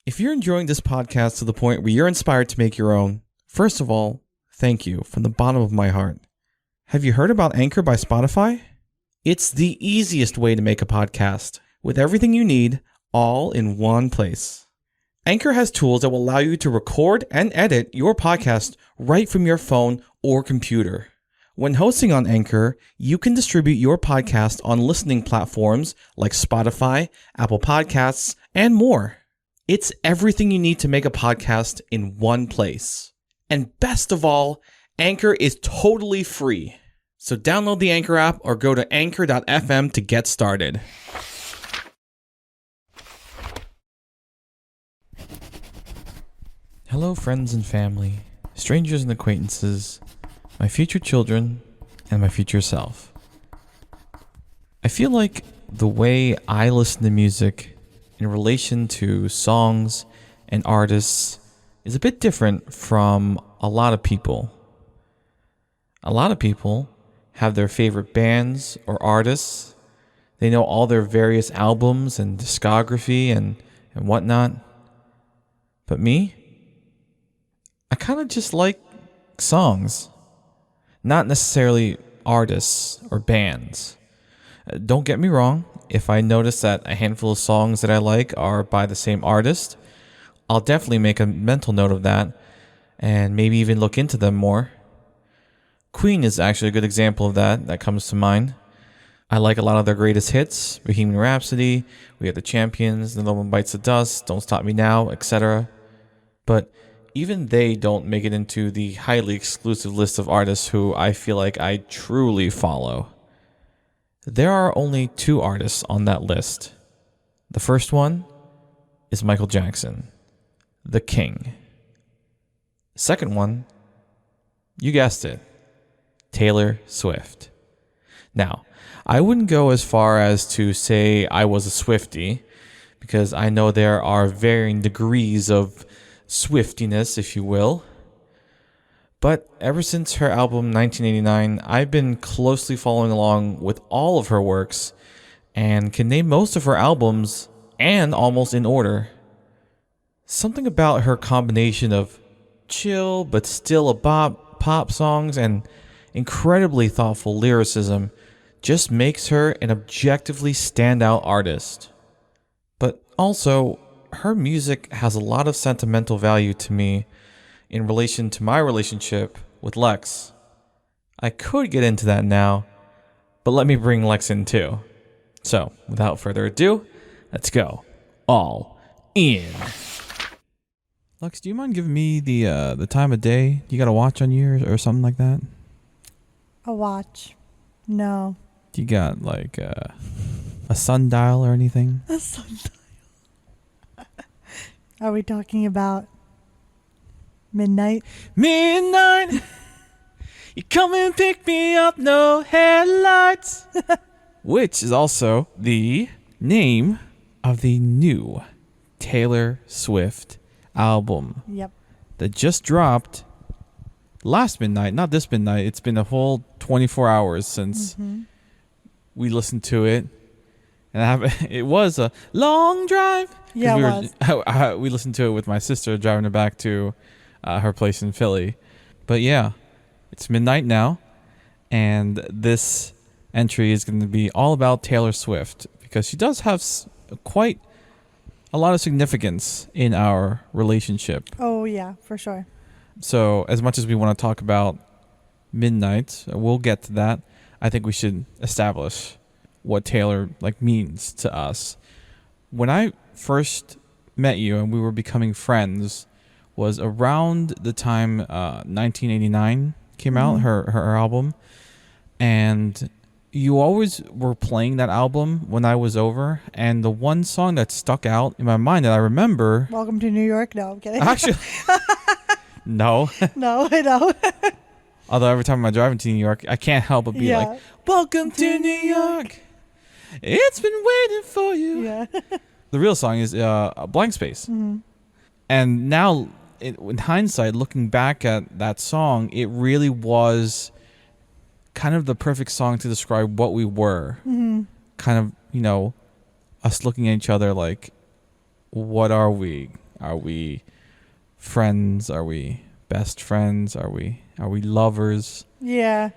If you're enjoying this podcast to the point where you're inspired to make your own, first of all, thank you from the bottom of my heart. Have you heard about Anchor by Spotify? It's the easiest way to make a podcast with everything you need all in one place. Anchor has tools that will allow you to record and edit your podcast right from your phone or computer. When hosting on Anchor, you can distribute your podcast on listening platforms like Spotify, Apple Podcasts, and more. It's everything you need to make a podcast in one place. And best of all, Anchor is totally free. So download the Anchor app or go to anchor.fm to get started. Hello, friends and family, strangers and acquaintances, my future children, and my future self. I feel like the way I listen to music in relation to songs and artists is a bit different from a lot of people. A lot of people have their favorite bands or artists. They know all their various albums and discography and whatnot. But me, I kind of just like songs, not necessarily artists or bands. Don't get me wrong. If I notice that a handful of songs that I like are by the same artist, I'll definitely make a mental note of that and maybe even look into them more. Queen is actually a good example of that comes to mind. I like a lot of their greatest hits, Bohemian Rhapsody, We Are the Champions, No One Bites the Dust, Don't Stop Me Now, etc. But even they don't make it into the highly exclusive list of artists who I feel like I truly follow. There are only two artists on that list. The first one is Michael Jackson, the King. Second one, you guessed it, Taylor Swift. Now, I wouldn't go as far as to say I was a Swiftie, because I know there are varying degrees of Swiftiness, if you will. But ever since her album 1989, I've been closely following along with all of her works and can name most of her albums and almost in order. Something about her combination of chill but still a bop pop songs and incredibly thoughtful lyricism just makes her an objectively standout artist. But also, her music has a lot of sentimental value to me in relation to my relationship with Lex. I could get into that now, but let me bring Lex in too. So, without further ado, let's go. All in. Lex, do you mind giving me the time of day you got a watch on you or something like that? A watch? No. Do you got like a sundial or anything? A sundial? Are we talking about midnight? Midnight, you come and pick me up, no headlights. Which is also the name of the new Taylor Swift album. Yep. That just dropped last midnight, not this midnight. It's been a whole 24 hours since we listened to it. And it was a long drive. Yeah, we listened to it with my sister driving her back to her place in Philly. But yeah, it's midnight now. And this entry is going to be all about Taylor Swift because she does have quite a lot of significance in our relationship. Oh, yeah, for sure. So as much as we want to talk about midnight, we'll get to that. I think we should establish what Taylor means to us. When I first met you and we were becoming friends was around the time 1989 came out, her album. And you always were playing that album when I was over. And the one song that stuck out in my mind that I remember... Welcome to New York? No, I'm kidding. Actually, no. No, I know. Although every time I'm driving to New York, I can't help but be like, welcome to New York. It's been waiting for you. Yeah. The real song is Blank Space. Mm-hmm. And now, in hindsight, looking back at that song, it really was kind of the perfect song to describe what we were. Mm-hmm. Kind of, us looking at each other like, what are we? Are we friends? Are we best friends? Are we lovers? Yeah.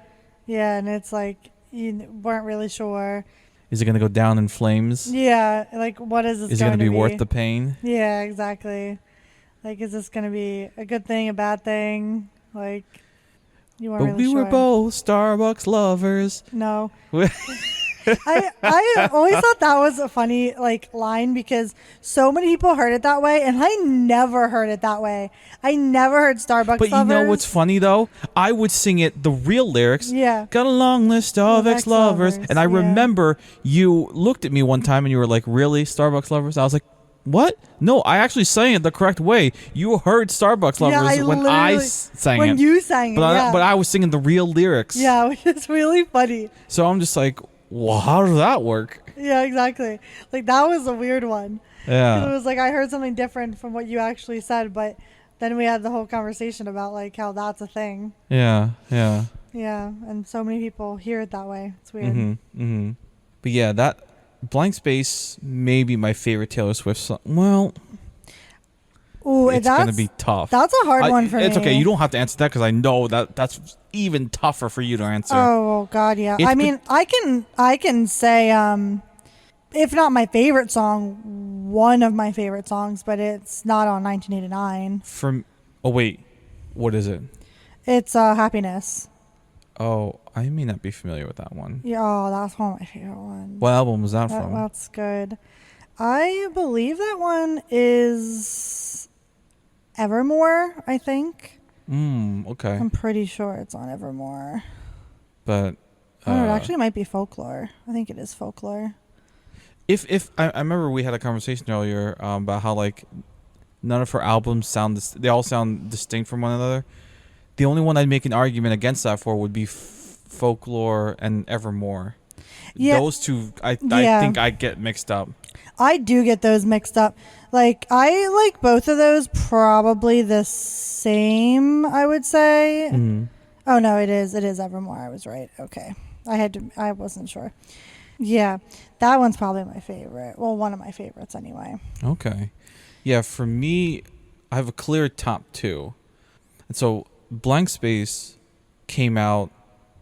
Yeah, and it's like you weren't really sure. Is it going to go down in flames? Yeah, like what is this Is it going going to to be worth the pain? Yeah, exactly. Like, is this going to be a good thing, a bad thing? Like, you weren't But really we sure. were both Starbucks lovers. No. I always thought that was a funny like line because so many people heard it that way, and I never heard it that way. I never heard Starbucks But you lovers. know what's funny though? I would sing it the real lyrics. Yeah. Got a long list of ex-lovers. Ex-lovers, And I yeah. remember you looked at me one time and you were like, really, Starbucks lovers? I was like, what? No, I actually sang it the correct way. You heard Starbucks lovers Yeah, when I sang when it. you sang it. But I was singing the real lyrics. Yeah, which is really funny. So I'm just like, well, how does that work? Yeah, exactly. Like that was a weird one. 'Cause Yeah. it was like I heard something different from what you actually said, but then we had the whole conversation about like how that's a thing. Yeah. Yeah. Yeah, and so many people hear it that way. It's weird. But yeah, that Blank Space may be my favorite Taylor Swift song. Well, Ooh, it's going to be tough. That's a hard one for me. It's okay. You don't have to answer that because I know that's even tougher for you to answer. Oh God, yeah. It's I mean, I can say, if not my favorite song, one of my favorite songs, but it's not on 1989. Oh wait, what is it? It's Happiness. Oh, I may not be familiar with that one. Yeah, oh, that's one of my favorite ones. What album was that from? That's good. I believe that one is Evermore, I think. Okay. I'm pretty sure it's on Evermore. But Oh, it actually might be Folklore. I think it is Folklore. if I remember we had a conversation earlier about how like none of her albums they all sound distinct from one another. The only one I'd make an argument against that for would be Folklore and Evermore. Yeah. Those two, I think I get mixed up. I do get those mixed up. Like, I like both of those probably the same, I would say. Oh, no, it is Evermore. I was right. Okay. I wasn't sure. Yeah, that one's probably my favorite. Well, one of my favorites anyway. Okay. Yeah, for me, I have a clear top two. And so Blank Space came out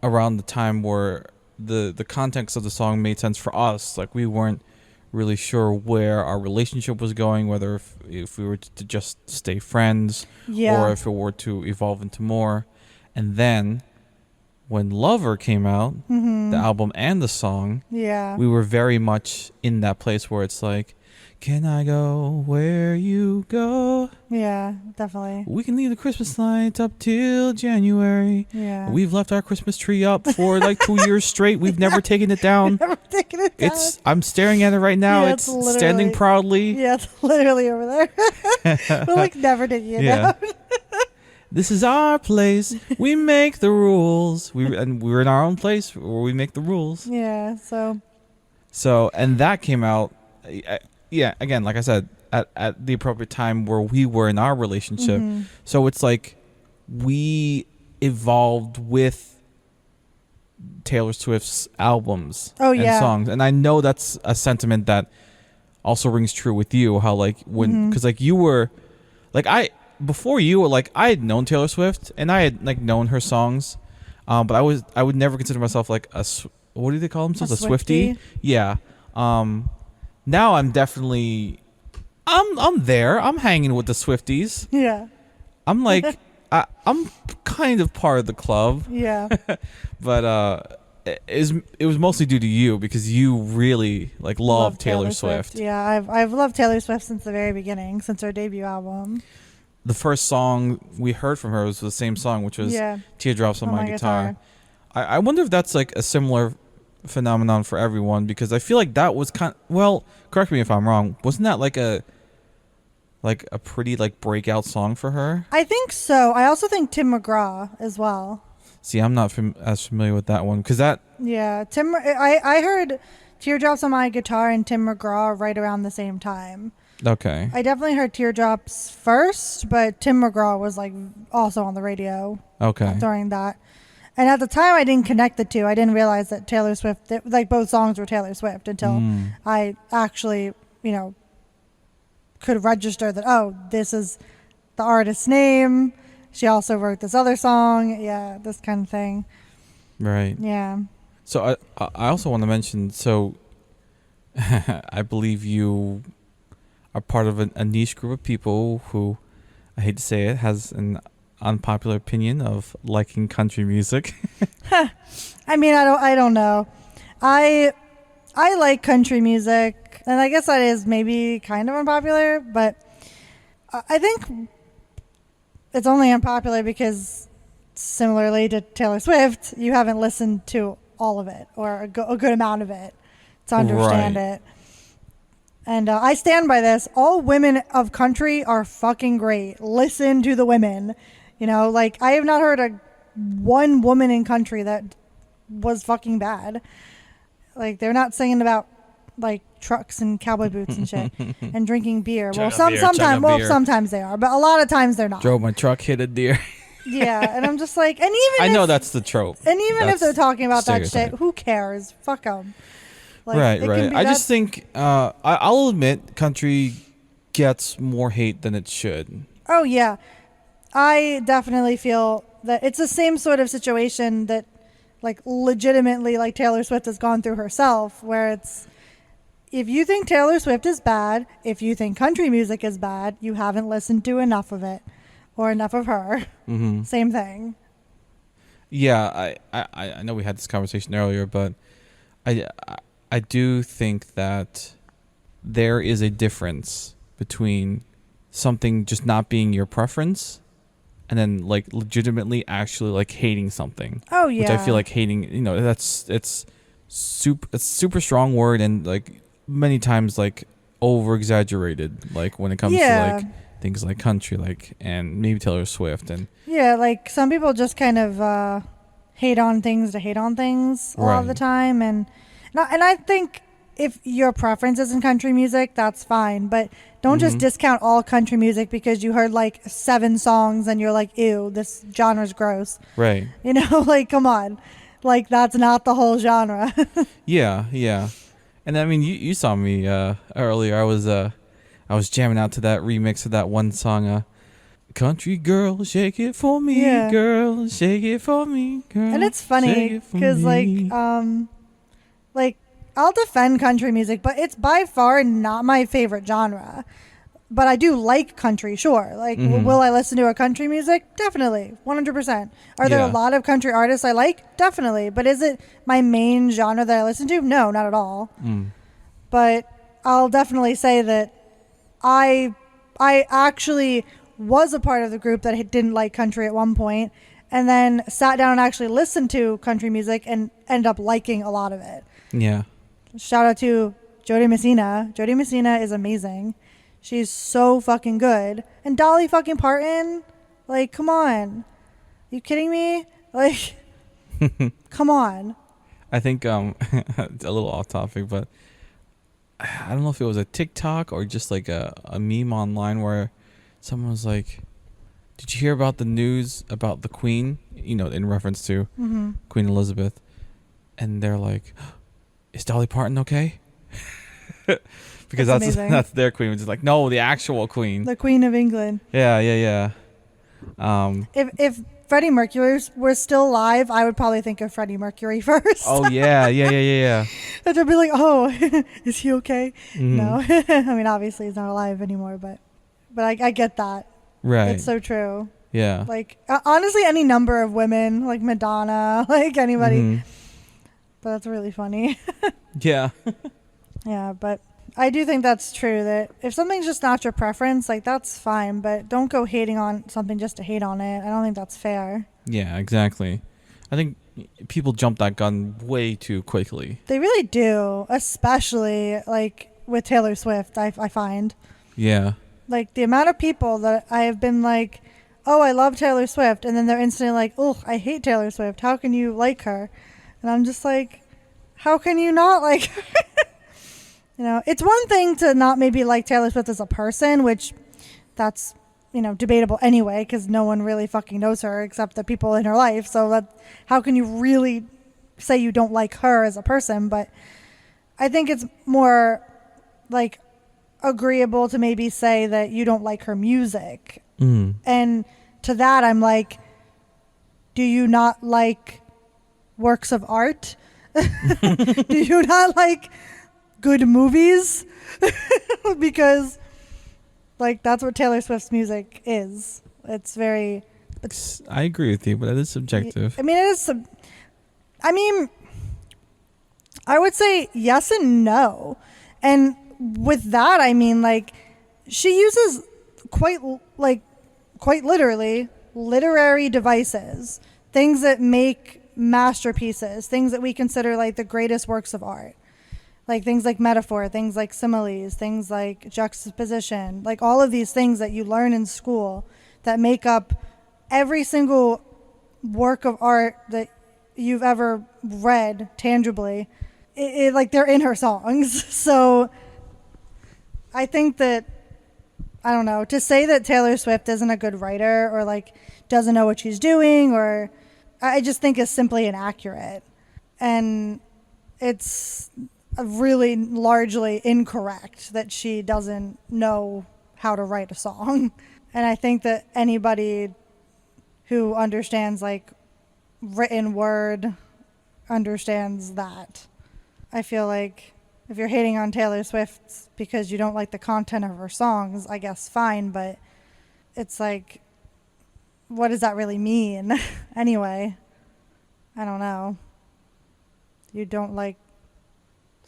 around the time where the context of the song made sense for us. Like, we weren't really sure where our relationship was going, whether if we were to just stay friends or if it were to evolve into more. And then when Lover came out, the album and the song, we were very much in that place where it's like, can I go where you go? Yeah, definitely. We can leave the Christmas lights up till January. Yeah. We've left our Christmas tree up for like 2 years straight. We've never taken it down. Never taken it down. I'm staring at it right now. Yeah, it's standing proudly. Yeah, it's literally over there. We're like never taking it down. This is our place. We make the rules. We're in our own place where we make the rules. Yeah, So, and that came out, yeah, again, like I said, at the appropriate time where we were in our relationship. So it's like we evolved with Taylor Swift's albums and songs. And I know that's a sentiment that also rings true with you, how like when, because like you were, like before you were like, I had known Taylor Swift and I had like known her songs, but I would never consider myself like what do they call themselves? A Swiftie? Yeah. Now I'm definitely, I'm there. I'm hanging with the Swifties. Yeah. I'm like, I'm kind of part of the club. Yeah. But it was mostly due to you because you really like love Taylor Swift. Yeah, I've loved Taylor Swift since the very beginning, since her debut album. The first song we heard from her was the same song, which was Teardrops on My Guitar. I wonder if that's like a similar phenomenon for everyone, because I feel like that was well, correct me if I'm wrong, wasn't that like a pretty like breakout song for her? I think so. I also think Tim McGraw as well. See, I'm not as familiar with that one because that. Yeah, I heard Teardrops on My Guitar and Tim McGraw right around the same time. Okay. I definitely heard Teardrops first, but Tim McGraw was like also on the radio. Okay. During that. And at the time, I didn't connect the two. I didn't realize that Taylor Swift, like both songs were Taylor Swift until I actually, could register that, oh, this is the artist's name. She also wrote this other song. Yeah, this kind of thing. Right. Yeah. So I also want to mention, so I believe you are part of a niche group of people who, I hate to say it, has an unpopular opinion of liking country music. I mean, I don't know. I like country music, and I guess that is maybe kind of unpopular, but I think it's only unpopular because, similarly to Taylor Swift, you haven't listened to all of it or a good amount of it to understand it. And I stand by this. All women of country are fucking great. Listen to the women. You know, like, I have not heard one woman in country that was fucking bad. Like, they're not singing about like trucks and cowboy boots and shit and drinking beer. Sometimes they are, but a lot of times they're not. Drove my truck, hit a deer. Yeah, and I'm just like, and even I know that's the trope. And even if they're talking about stereotype. that shit, who cares? Fuck them. Like, right. I just think I'll admit country gets more hate than it should. Oh yeah, I definitely feel that it's the same sort of situation that, like, legitimately, like, Taylor Swift has gone through herself, where it's, if you think Taylor Swift is bad, if you think country music is bad, you haven't listened to enough of it or enough of her. Mm-hmm. Same thing. Yeah, I know we had this conversation earlier, but I do think that there is a difference between something just not being your preference and then, like, legitimately actually, like, hating something. Oh yeah. Which I feel like hating, you know, it's super strong word, and, like, many times, like, over exaggerated, like, when it comes to, like, things like country, like, and maybe Taylor Swift. And yeah, like, some people just kind of hate on things to hate on things a lot of the time, and I think if your preference is in country music, that's fine, but don't just discount all country music because you heard like 7 songs and you're like, ew, this genre's gross. Right. You know, like, come on. Like, that's not the whole genre. Yeah. And I mean, you saw me earlier. I was jamming out to that remix of that one song, Country Girl, Shake It For Me, Girl, Shake It For Me, Girl. And it's funny because, like, I'll defend country music, but it's by far not my favorite genre. But I do like country, sure. Like, will I listen to a country music? Definitely, 100%. Are there a lot of country artists I like? Definitely. But is it my main genre that I listen to? No, not at all. But I'll definitely say that I actually was a part of the group that didn't like country at one point, and then sat down and actually listened to country music and ended up liking a lot of it. Yeah. Shout out to Jody Messina. Jody Messina is amazing. She's so fucking good. And Dolly fucking Parton, like, come on. You kidding me? Like, come on. I think a little off topic, but I don't know if it was a TikTok or just like a meme online where someone was like, did you hear about the news about the Queen? You know, in reference to Queen Elizabeth. And they're like, is Dolly Parton okay? Because that's their queen. Which is like, no, the actual queen. The Queen of England. Yeah. If Freddie Mercury were still alive, I would probably think of Freddie Mercury first. Oh, yeah. And they'd be like, oh, is he okay? No. I mean, obviously he's not alive anymore, but I get that. Right. It's so true. Yeah. Like, honestly, any number of women, like Madonna, like anybody. But that's really funny. Yeah. Yeah, but I do think that's true, that if something's just not your preference, like, that's fine, but don't go hating on something just to hate on it. I don't think that's fair. Yeah, exactly. I think people jump that gun way too quickly. They really do, especially, like, with Taylor Swift, I find. Yeah. Like, the amount of people that I have been like, oh, I love Taylor Swift, and then they're instantly like, oh, I hate Taylor Swift. How can you like her? And I'm just like, how can you not like her? You know, it's one thing to not maybe like Taylor Swift as a person, which that's, you know, debatable anyway, because no one really fucking knows her except the people in her life. So how can you really say you don't like her as a person? But I think it's more like agreeable to maybe say that you don't like her music. Mm. And to that, I'm like, do you not like works of art? Do you not like good movies? Because, like, that's what Taylor Swift's music is. It's very... I agree with you, but it is subjective. I mean, it is... I would say yes and no. And with that, I mean, like, she uses quite literally literary devices, things that make masterpieces, things that we consider like the greatest works of art, like things like metaphor, things like similes, things like juxtaposition, like all of these things that you learn in school that make up every single work of art that you've ever read tangibly. Like they're in her songs. So I think that, I don't know, to say that Taylor Swift isn't a good writer or like doesn't know what she's doing, or I just think is simply inaccurate. And it's really largely incorrect that she doesn't know how to write a song. And I think that anybody who understands like written word understands that. I feel like if you're hating on Taylor Swift because you don't like the content of her songs, I guess fine, but it's like, what does that really mean? Anyway, I don't know. You don't like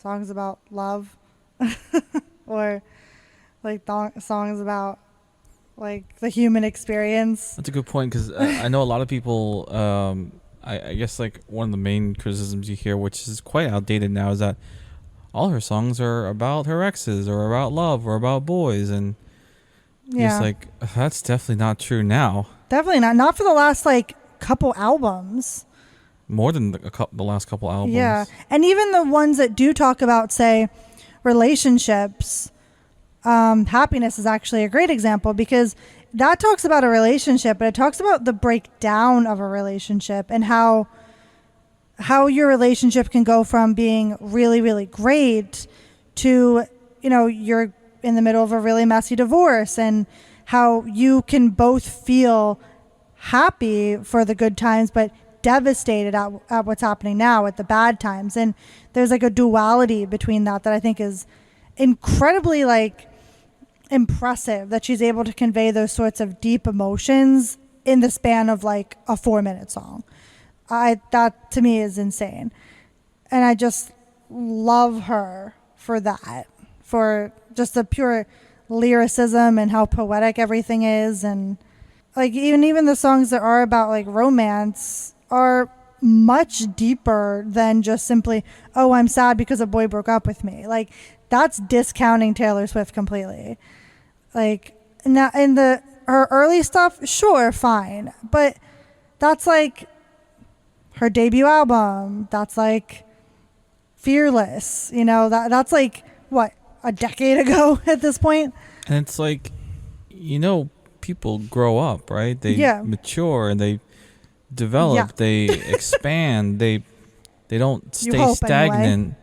songs about love? Or like songs about like the human experience? That's a good point, because I know a lot of people, I guess like one of the main criticisms you hear, which is quite outdated now, is that all her songs are about her exes or about love or about boys. And it's like, that's definitely not true now. Definitely not. Not for the last like couple albums. More than the last couple albums. Yeah. And even the ones that do talk about, say, relationships, Happiness is actually a great example, because that talks about a relationship, but it talks about the breakdown of a relationship and how your relationship can go from being really, really great to, you know, you're in the middle of a really messy divorce, and how you can both feel happy for the good times, but devastated at what's happening now at the bad times. And there's like a duality between that I think is incredibly like impressive, that she's able to convey those sorts of deep emotions in the span of like a 4-minute song. That to me is insane. And I just love her for that, for just the pure lyricism and how poetic everything is. And like even the songs that are about like romance are much deeper than just simply, oh, I'm sad because a boy broke up with me. Like, that's discounting Taylor Swift completely. Like, now in her early stuff, sure, fine, but that's like her debut album. That's like Fearless. You know, that's like what, a decade ago at this point. And it's like, you know, people grow up, right? They mature and they develop, they expand, they don't stay stagnant. Anyway.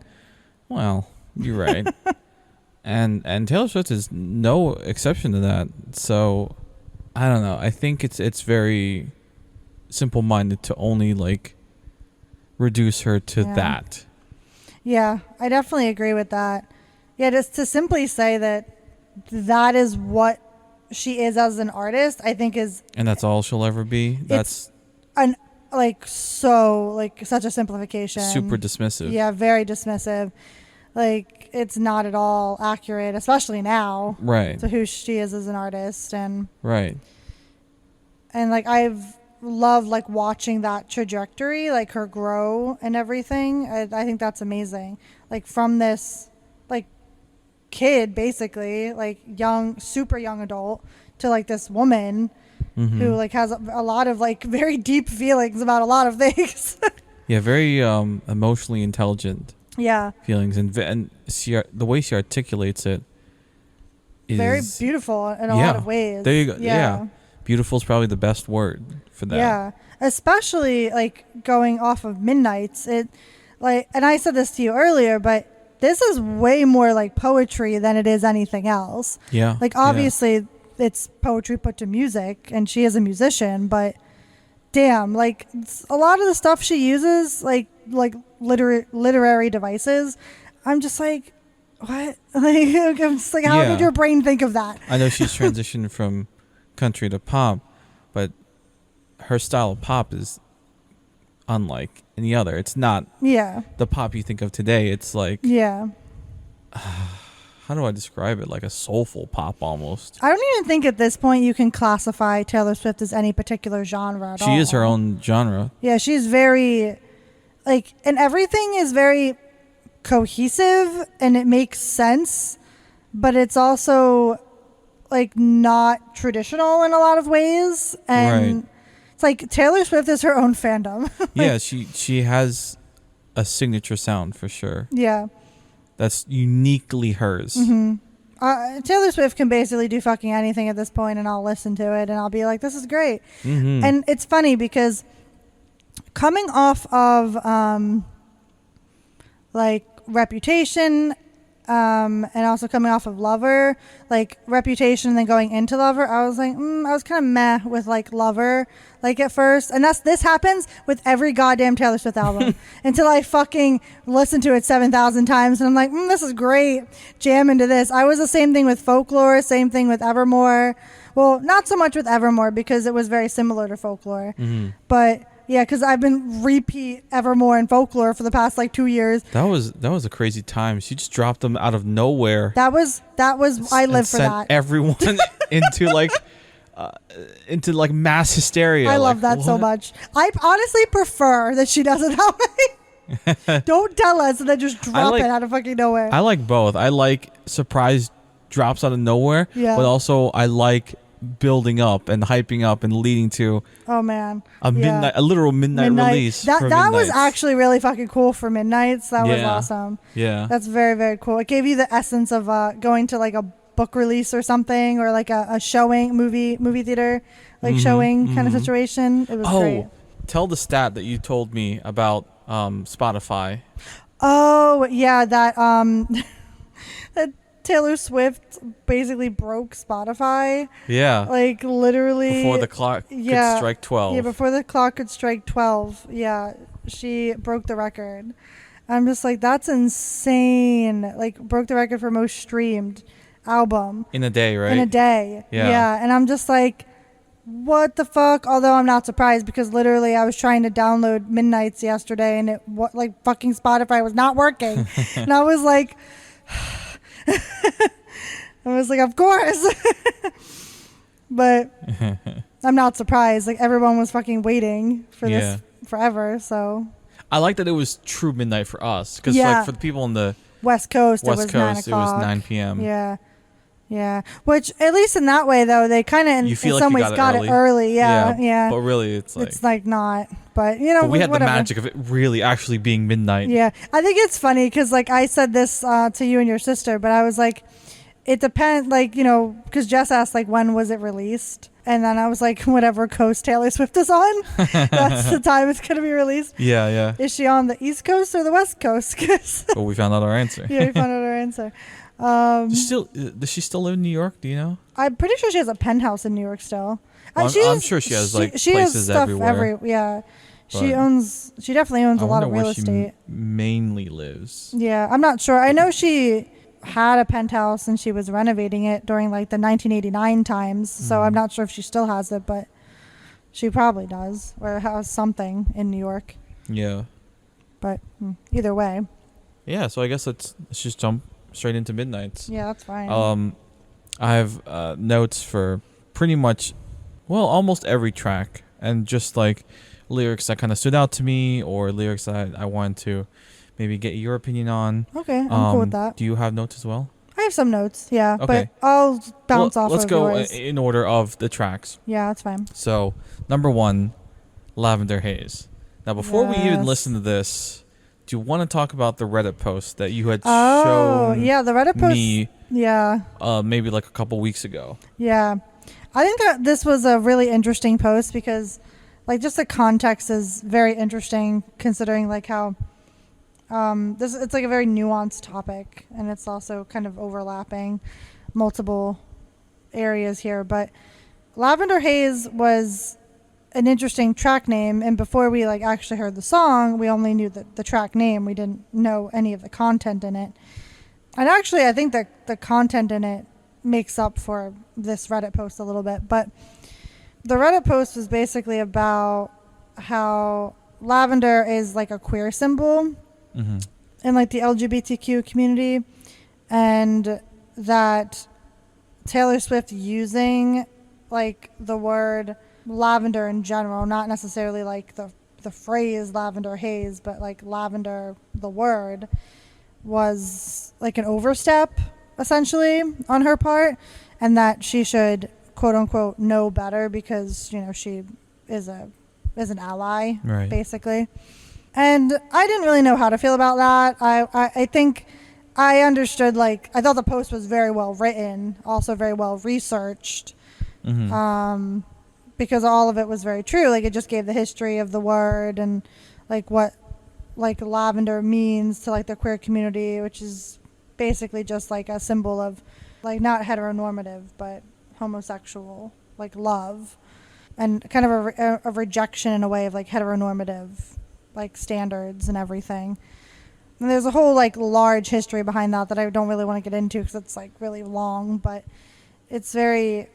Well, you're right. and Taylor Swift is no exception to that. So I don't know. I think it's very simple-minded to only like reduce her to that. Yeah, I definitely agree with that. Yeah, just to simply say that is what she is as an artist, I think is... And that's all she'll ever be? That's... such a simplification. Super dismissive. Yeah, very dismissive. Like, it's not at all accurate, especially now. Right. To who she is as an artist. And right. And like, I've loved like watching that trajectory, like her grow and everything. I think that's amazing. Like, from this like kid, basically, like super young adult, to like this woman who like has a lot of like very deep feelings about a lot of things. Yeah, very emotionally intelligent. Yeah. Feelings, and the way she articulates it is very beautiful in a lot of ways. There you go. Yeah. Beautiful is probably the best word for that. Yeah. Especially like going off of Midnights. It like, and I said this to you earlier, but this is way more like poetry than it is anything else. Yeah. Like, obviously, it's poetry put to music, and she is a musician, but damn, like, a lot of the stuff she uses, like literary devices, I'm just like, what? Like, I'm just like, how did your brain think of that? I know she's transitioned from country to pop, but her style of pop is unlike any other. It's not the pop you think of today. It's like, how do I describe it? Like a soulful pop almost. I don't even think at this point you can classify Taylor Swift as any particular genre at all. She is her own genre. Yeah, she's very, like, and everything is very cohesive and it makes sense, but it's also like not traditional in a lot of ways. And it's like Taylor Swift is her own fandom. Yeah, she has a signature sound for sure. Yeah. That's uniquely hers. Taylor Swift can basically do fucking anything at this point, and I'll listen to it and I'll be like, this is great. And it's funny because coming off of like Reputation, and also coming off of Lover, like Reputation and then going into Lover, I was like, I was kind of meh with like Lover, like at first. And this happens with every goddamn Taylor Swift album until I fucking listen to it 7,000 times and I'm like, this is great. Jam into this. I was the same thing with Folklore, same thing with Evermore. Well, not so much with Evermore because it was very similar to Folklore, but yeah, because I've been repeat Evermore and Folklore for the past like 2 years. That was a crazy time. She just dropped them out of nowhere. That was I live for that. Everyone into like mass hysteria. I love that so much. I honestly prefer that she doesn't help me. Don't tell us and then just drop it out of fucking nowhere. I like both. I like surprise drops out of nowhere, but also I like building up and hyping up and leading to a literal midnight release. That was actually really fucking cool for Midnights. That was awesome. Yeah, that's very, very cool. It gave you the essence of going to like a book release or something, or like a showing movie theater like showing kind of situation. It was great. Tell the stat that you told me about Spotify. Oh yeah, that that Taylor Swift basically broke Spotify. Yeah. Like literally before the clock could strike 12. Yeah, before the clock could strike 12. Yeah, she broke the record. I'm just like, that's insane. Like, broke the record for most streamed album. In a day, right? In a day. Yeah. And I'm just like, what the fuck? Although I'm not surprised because literally I was trying to download Midnights yesterday and like fucking Spotify was not working. And I was like, of course. But I'm not surprised. Like, everyone was fucking waiting for this forever. So I like that it was true midnight for us because like for the people on the West Coast, it was 9 p.m. Yeah. Which, at least in that way, though, they kind of in some ways got it early. Yeah. But really, it's like not. But you know, but we had the magic of it really actually being midnight. Yeah, I think it's funny because like I said this to you and your sister, but I was like, it depends. Like, you know, because Jess asked like when was it released, and then I was like, whatever coast Taylor Swift is on, that's the time it's gonna be released. Yeah. Is she on the East Coast or the West Coast? Well, we found out our answer. Yeah, we found out our answer. Does she still live in New York? Do you know? I'm pretty sure she has a penthouse in New York still. Well, I'm sure she has like places everywhere. She definitely owns a lot of real estate. She mainly lives. Yeah, I'm not sure. I know she had a penthouse and she was renovating it during like the 1989 times. So I'm not sure if she still has it, but she probably does or has something in New York. Yeah. But either way. Yeah, so I guess let's just jump straight into Midnights. Yeah, that's fine. I have notes for pretty much, almost every track, and just like lyrics that kind of stood out to me or lyrics that I wanted to maybe get your opinion on. Okay, I'm cool with that. Do you have notes as well? I have some notes, yeah, okay. But I'll bounce off Let's of go yours. in order of the tracks. Yeah, that's fine. So, number 1, Lavender Haze. Now, before we even listen to this, do you want to talk about the Reddit post that you had shown the Reddit post, me maybe like a couple weeks ago? Yeah. I think that this was a really interesting post because like just the context is very interesting considering like how It's like a very nuanced topic, and it's also kind of overlapping multiple areas here. But Lavender Haze was an interesting track name, and before we like actually heard the song, we only knew the track name. We didn't know any of the content in it. And actually, I think that the content in it makes up for this Reddit post a little bit. But the Reddit post was basically about how lavender is like a queer symbol in like the LGBTQ community, and that Taylor Swift using like the word lavender in general, not necessarily like the phrase lavender haze, but like lavender, the word, was like an overstep essentially on her part, and that she should quote unquote know better because, you know, she is an ally, Right. basically. And I didn't really know how to feel about that. I think I understood, like, I thought the post was very well written, also very well researched, because all of it was very true. Like, it just gave the history of the word and like what like lavender means to like the queer community, which is basically just like a symbol of like not heteronormative but homosexual like love, and kind of a rejection in a way of like heteronormative like standards and everything. And there's a whole like large history behind that I don't really want to get into because it's like really long, but it's very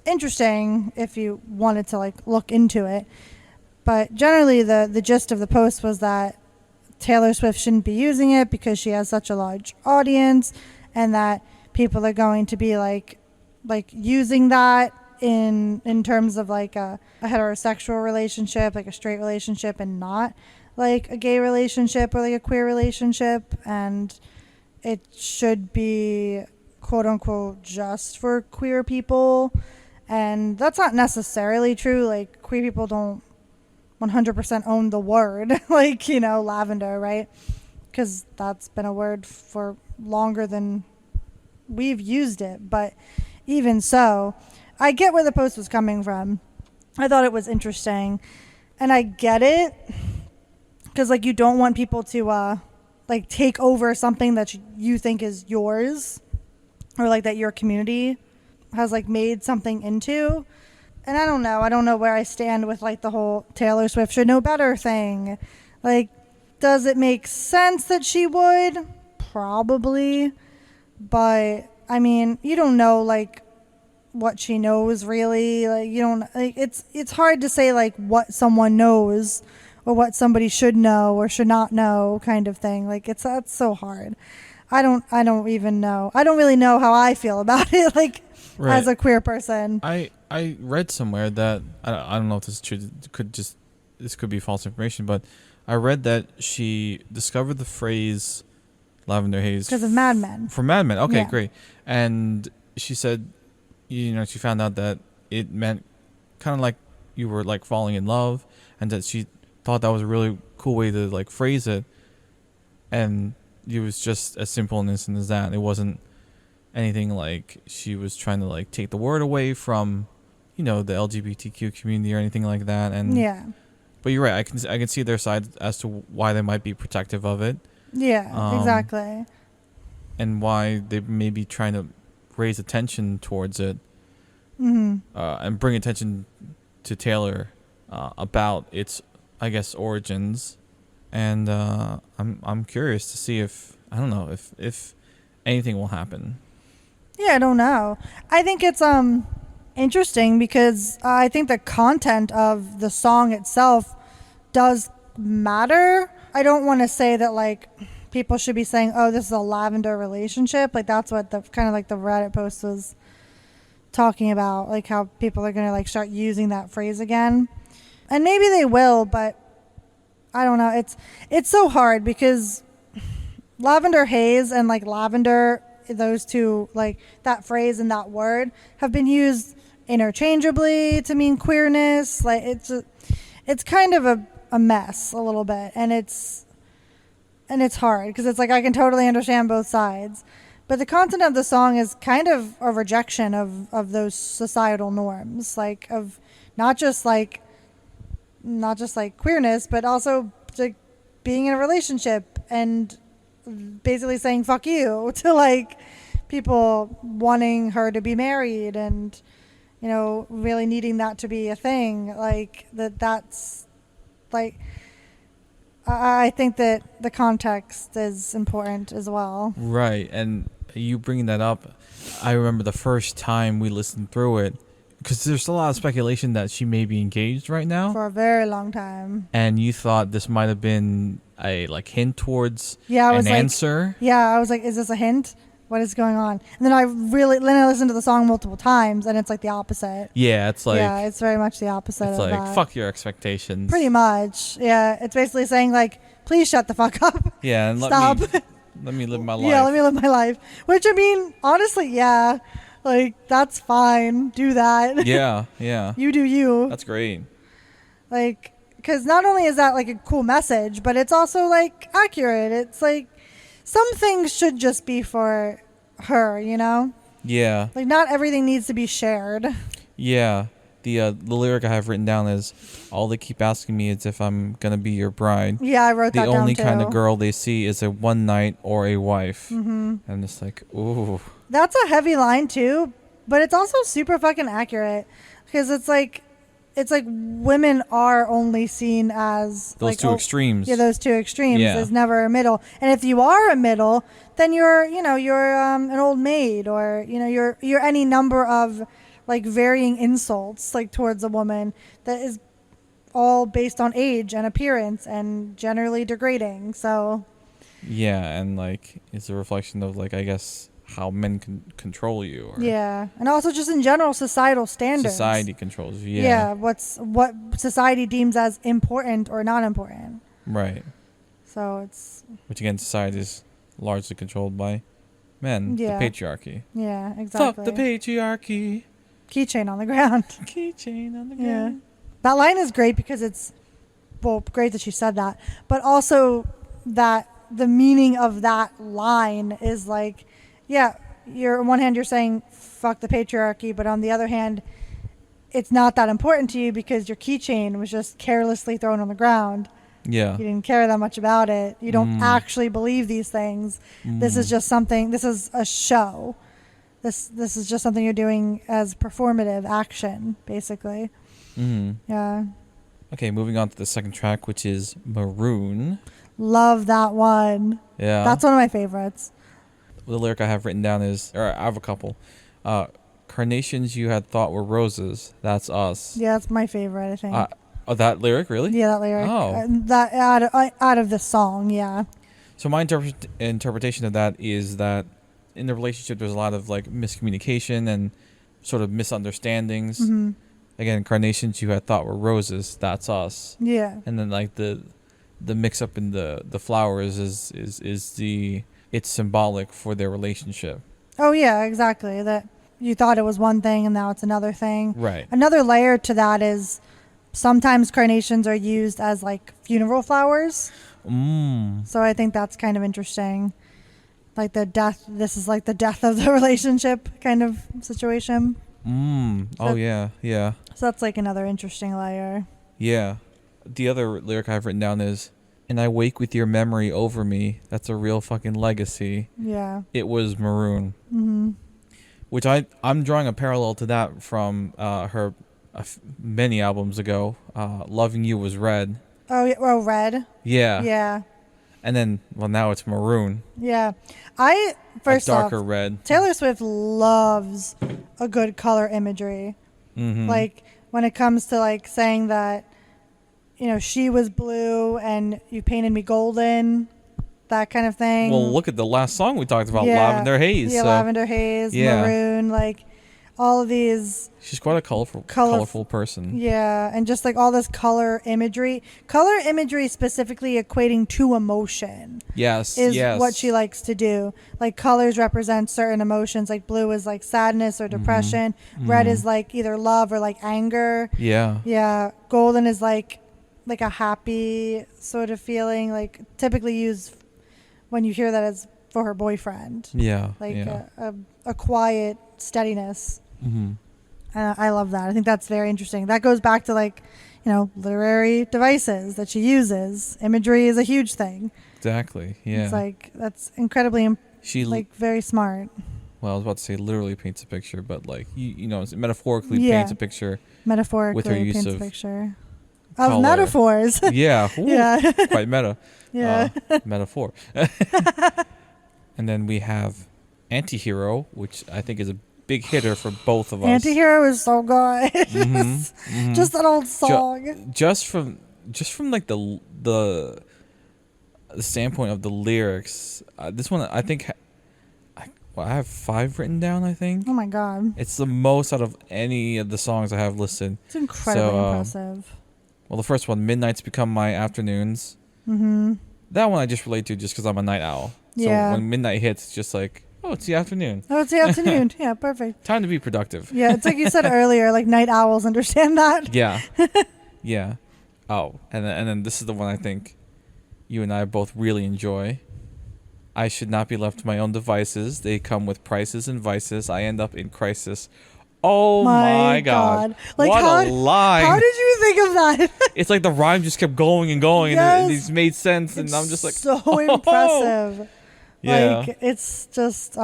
interesting if you wanted to like look into it. But generally the gist of the post was that Taylor Swift shouldn't be using it because she has such a large audience, and that people are going to be like using that in terms of like a heterosexual relationship, like a straight relationship, and not like a gay relationship or like a queer relationship, and it should be quote unquote just for queer people. And that's not necessarily true. Like, queer people don't 100% own the word like, you know, lavender, right? Because that's been a word for longer than we've used it. But even so, I get where the post was coming from. I thought it was interesting, and I get it, because like you don't want people to like take over something that you think is yours, or like that your community has like made something into. And I don't know where I stand with like the whole Taylor Swift should know better thing. Like, does it make sense that she would? Probably. But I mean, you don't know like what she knows really. Like, you don't like, it's hard to say like what someone knows or what somebody should know or should not know, kind of thing. Like, that's so hard. I don't even know. I don't really know how I feel about it, like, right, as a queer person. I read somewhere that I don't know if this is true. This could be false information, but I read that she discovered the phrase lavender haze because of Mad Men. From Mad Men. Okay, yeah. Great. And she said, you know, she found out that it meant kind of like you were like falling in love, and that she thought that was a really cool way to like phrase it. And it was just as simple and innocent as that. It wasn't anything like she was trying to like take the word away from, you know, the LGBTQ community or anything like that. And yeah, but you're right. I can see their side as to why they might be protective of it. Yeah, exactly. And why they may be trying to raise attention towards it, and bring attention to Taylor about its, I guess, origins. And I'm curious to see if, I don't know, if anything will happen. Yeah, I don't know. I think it's interesting because I think the content of the song itself does matter. I don't want to say that like people should be saying, "Oh, this is a lavender relationship." Like, that's what the kind of like the Reddit post was talking about, like how people are going to like start using that phrase again. And maybe they will, but I don't know. It's so hard because lavender haze and like lavender, those two, like that phrase and that word have been used interchangeably to mean queerness. Like, it's kind of a mess a little bit, and it's hard because it's like I can totally understand both sides, but the content of the song is kind of a rejection of those societal norms, like of not just like queerness, but also like being in a relationship and basically saying fuck you to like people wanting her to be married and, you know, really needing that to be a thing. Like that's like, I think that the context is important as well. Right. And you bringing that up, I remember the first time we listened through it, because there's a lot of speculation that she may be engaged right now. For a very long time. And you thought this might have been a like hint towards I was an like, answer. Yeah, I was like, is this a hint? What is going on? And then I listened to the song multiple times, and it's like the opposite. Yeah, it's like it's very much the opposite. it's of like that. fuck your expectations. Pretty much. Yeah, it's basically saying like, please shut the fuck up. Yeah, and Stop. let me live my life. Yeah, let me live my life. Which I mean, honestly, yeah, like that's fine. Do that. Yeah, yeah. You do you. That's great. Like, because not only is that like a cool message, but it's also like accurate. It's like some things should just be for her, you know? Yeah. Like not everything needs to be shared. Yeah. The lyric I have written down is, all they keep asking me is if I'm gonna be your bride. Yeah, I wrote that down too. The only kind of girl they see is a one night or a wife. Mm-hmm. And it's like, ooh. That's a heavy line too, but it's also super fucking accurate because it's like women are only seen as those like, two extremes. Yeah, those two extremes. Yeah. There's never a middle. And if you are a middle, then you're an old maid, or you're any number of like varying insults like towards a woman that is all based on age and appearance and generally degrading. So yeah, and like it's a reflection of like, I guess, how men can control you. Or yeah, and also just in general societal standards. Society controls you. Yeah, what society deems as important or not important. Right. So it's, which again, society is largely controlled by men. Yeah. The patriarchy. Yeah, exactly. Fuck the patriarchy. Keychain on the ground. Keychain on the ground. Yeah. That line is great because it's, well, great that she said that, but also that the meaning of that line is like, yeah, on one hand you're saying fuck the patriarchy, but on the other hand, it's not that important to you because your keychain was just carelessly thrown on the ground. Yeah. You didn't care that much about it. You don't actually believe these things. This is just something, this is a show. This is just something you're doing as performative action, basically. Yeah. Okay, moving on to the second track, which is Maroon. Love that one. Yeah. That's one of my favorites. The lyric I have written down is, or I have a couple. Carnations you had thought were roses, that's us. Yeah, that's my favorite, I think. Oh, that lyric, really? Yeah, that lyric. Oh. That out of the song, yeah. So my interpretation of that is that in the relationship there's a lot of like miscommunication and sort of misunderstandings. Mm-hmm. Again, carnations you had thought were roses, that's us. Yeah. And then like the mix up in the flowers is it's symbolic for their relationship. Oh yeah, exactly. That you thought it was one thing and now it's another thing. Right. Another layer to that is sometimes carnations are used as like funeral flowers. So I think that's kind of interesting. Like this is like the death of the relationship kind of situation. Oh yeah, yeah. So that's like another interesting layer. Yeah. The other lyric I've written down is, and I wake with your memory over me. That's a real fucking legacy. Yeah. It was Maroon. Mm-hmm. Which I'm drawing a parallel to that from her many albums ago. Loving You was Red. Oh, yeah. Oh, Red. Yeah. Yeah. And then, well, now it's Maroon. Yeah. First a darker off, red. Taylor Swift loves a good color imagery. Mm-hmm. Like when it comes to like saying that, she was blue and you painted me golden, that kind of thing. Well, look at the last song we talked about, Lavender Haze. Yeah, so. Lavender Haze, Yeah. Maroon, like all of these. She's quite a colorful person. Yeah, and just like all this color imagery specifically equating to emotion. Yes, is yes. what she likes to do. Like colors represent certain emotions. Like blue is like sadness or depression. Red is like either love or like anger. Yeah. Yeah. Golden is like a happy sort of feeling. Like typically used when you hear that as for her boyfriend. Yeah. Like yeah. a quiet steadiness. Mm-hmm. I love that. I think that's very interesting. That goes back to like, literary devices that she uses. Imagery is a huge thing. Exactly. Yeah. It's like that's incredibly She like very smart. Well, I was about to say literally paints a picture, but like you know, metaphorically Yeah. paints a picture Metaphorically with her use paints a of picture color. of metaphors. Yeah. Ooh, Yeah. quite meta. Yeah. Metaphor. And then we have Antihero, which I think is a big hitter for both of us. Antihero is so good. Mm-hmm. Just that old song. Just from like the standpoint of the lyrics, this one I think I have 5 written down. I think. Oh my god. It's the most out of any of the songs I have listed. It's incredibly impressive. Well, the first one, Midnights Become My Afternoons. Mm-hmm. That one I just relate to just because I'm a night owl. So Yeah. when midnight hits, it's just like, oh, it's the afternoon. Oh, it's the afternoon. Yeah, perfect. Time to be productive. Yeah, it's like you said earlier, like night owls understand that. Yeah. Yeah. Oh, and then this is the one I think you and I both really enjoy. I should not be left to my own devices. They come with prices and vices. I end up in crisis. Oh my God. Like what a line. How did you think of that? It's like the rhyme just kept going and going, Yes. and it made sense, and It's I'm just like, so oh. impressive. Yeah. Like it's just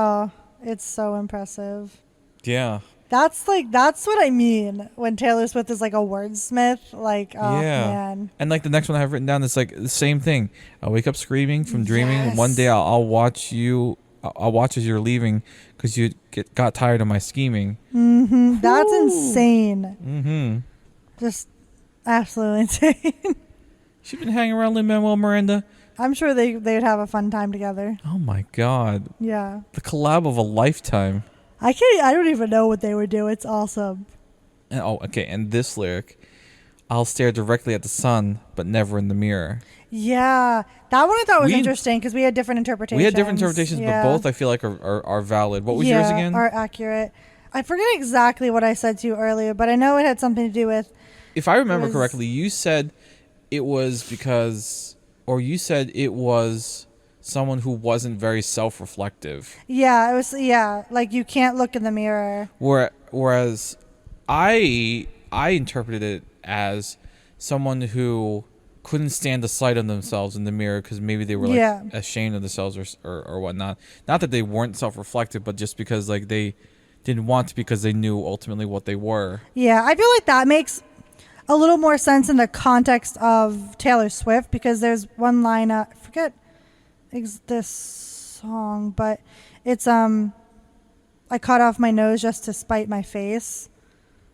it's so impressive. Yeah. That's what I mean when Taylor Swift is like a wordsmith. Like, oh Yeah. man. And like the next one I have written down is like the same thing. I wake up screaming from dreaming. Yes. One day I'll watch you. I'll watch as you're leaving because you got tired of my scheming. Mm-hmm. That's Ooh. insane. Mm-hmm. Just absolutely insane. She's been hanging around Lin-Manuel Miranda. I'm sure they would have a fun time together. Oh my God. Yeah. The collab of a lifetime. I don't even know what they would do. It's awesome. And, okay. And this lyric, I'll stare directly at the sun, but never in the mirror. Yeah. That one I thought was interesting because we had different interpretations. We had different interpretations, yeah. but both I feel like are valid. What was yours again? Are accurate. I forget exactly what I said to you earlier, but I know it had something to do with. If I remember correctly, you said it was because, or you said it was someone who wasn't very self-reflective. Yeah, it was. Yeah, like you can't look in the mirror. Whereas I interpreted it as someone who couldn't stand the sight of themselves in the mirror because maybe they were like ashamed of themselves or whatnot. Not that they weren't self-reflective, but just because like they didn't want to because they knew ultimately what they were. Yeah, I feel like that makes a little more sense in the context of Taylor Swift because there's one line, I forget this song, but it's I cut off my nose just to spite my face,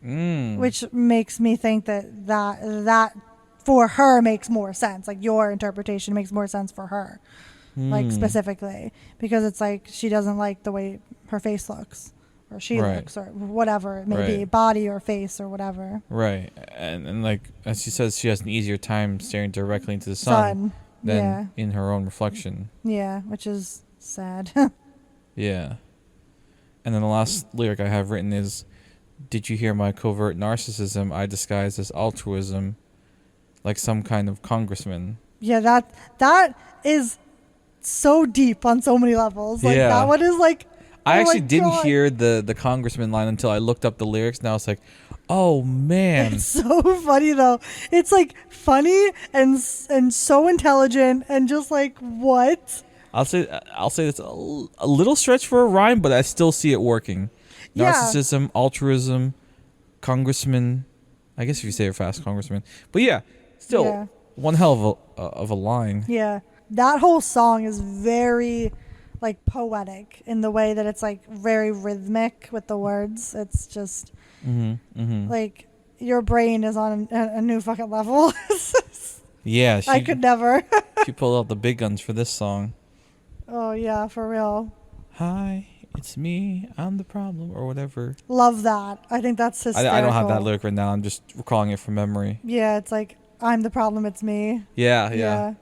which makes me think that for her makes more sense. Like your interpretation makes more sense for her, like specifically because it's like she doesn't like the way her face looks. Or she looks, or whatever it may be, body or face or whatever. Right, and like as she says, she has an easier time staring directly into the sun than in her own reflection. Yeah, which is sad. Yeah, and then the last lyric I have written is, "Did you hear my covert narcissism? I disguise as altruism, like some kind of congressman." Yeah, that is so deep on so many levels. Like that one is like. I actually didn't hear the congressman line until I looked up the lyrics. Now it's like, oh man, it's so funny though. It's like funny and so intelligent and just like what? I'll say it's a little stretch for a rhyme, but I still see it working. Narcissism, altruism, congressman. I guess if you say it fast, congressman. But yeah, still one hell of a line. Yeah, that whole song is very. Like poetic in the way that it's like very rhythmic with the words. It's just like your brain is on a new fucking level. Yeah, I could never. She pulled out the big guns for this song. Oh yeah, for real. Hi, it's me. I'm the problem, or whatever. Love that. I think that's hysterical. I don't have that lyric right now. I'm just recalling it from memory. Yeah, it's like I'm the problem. It's me. Yeah.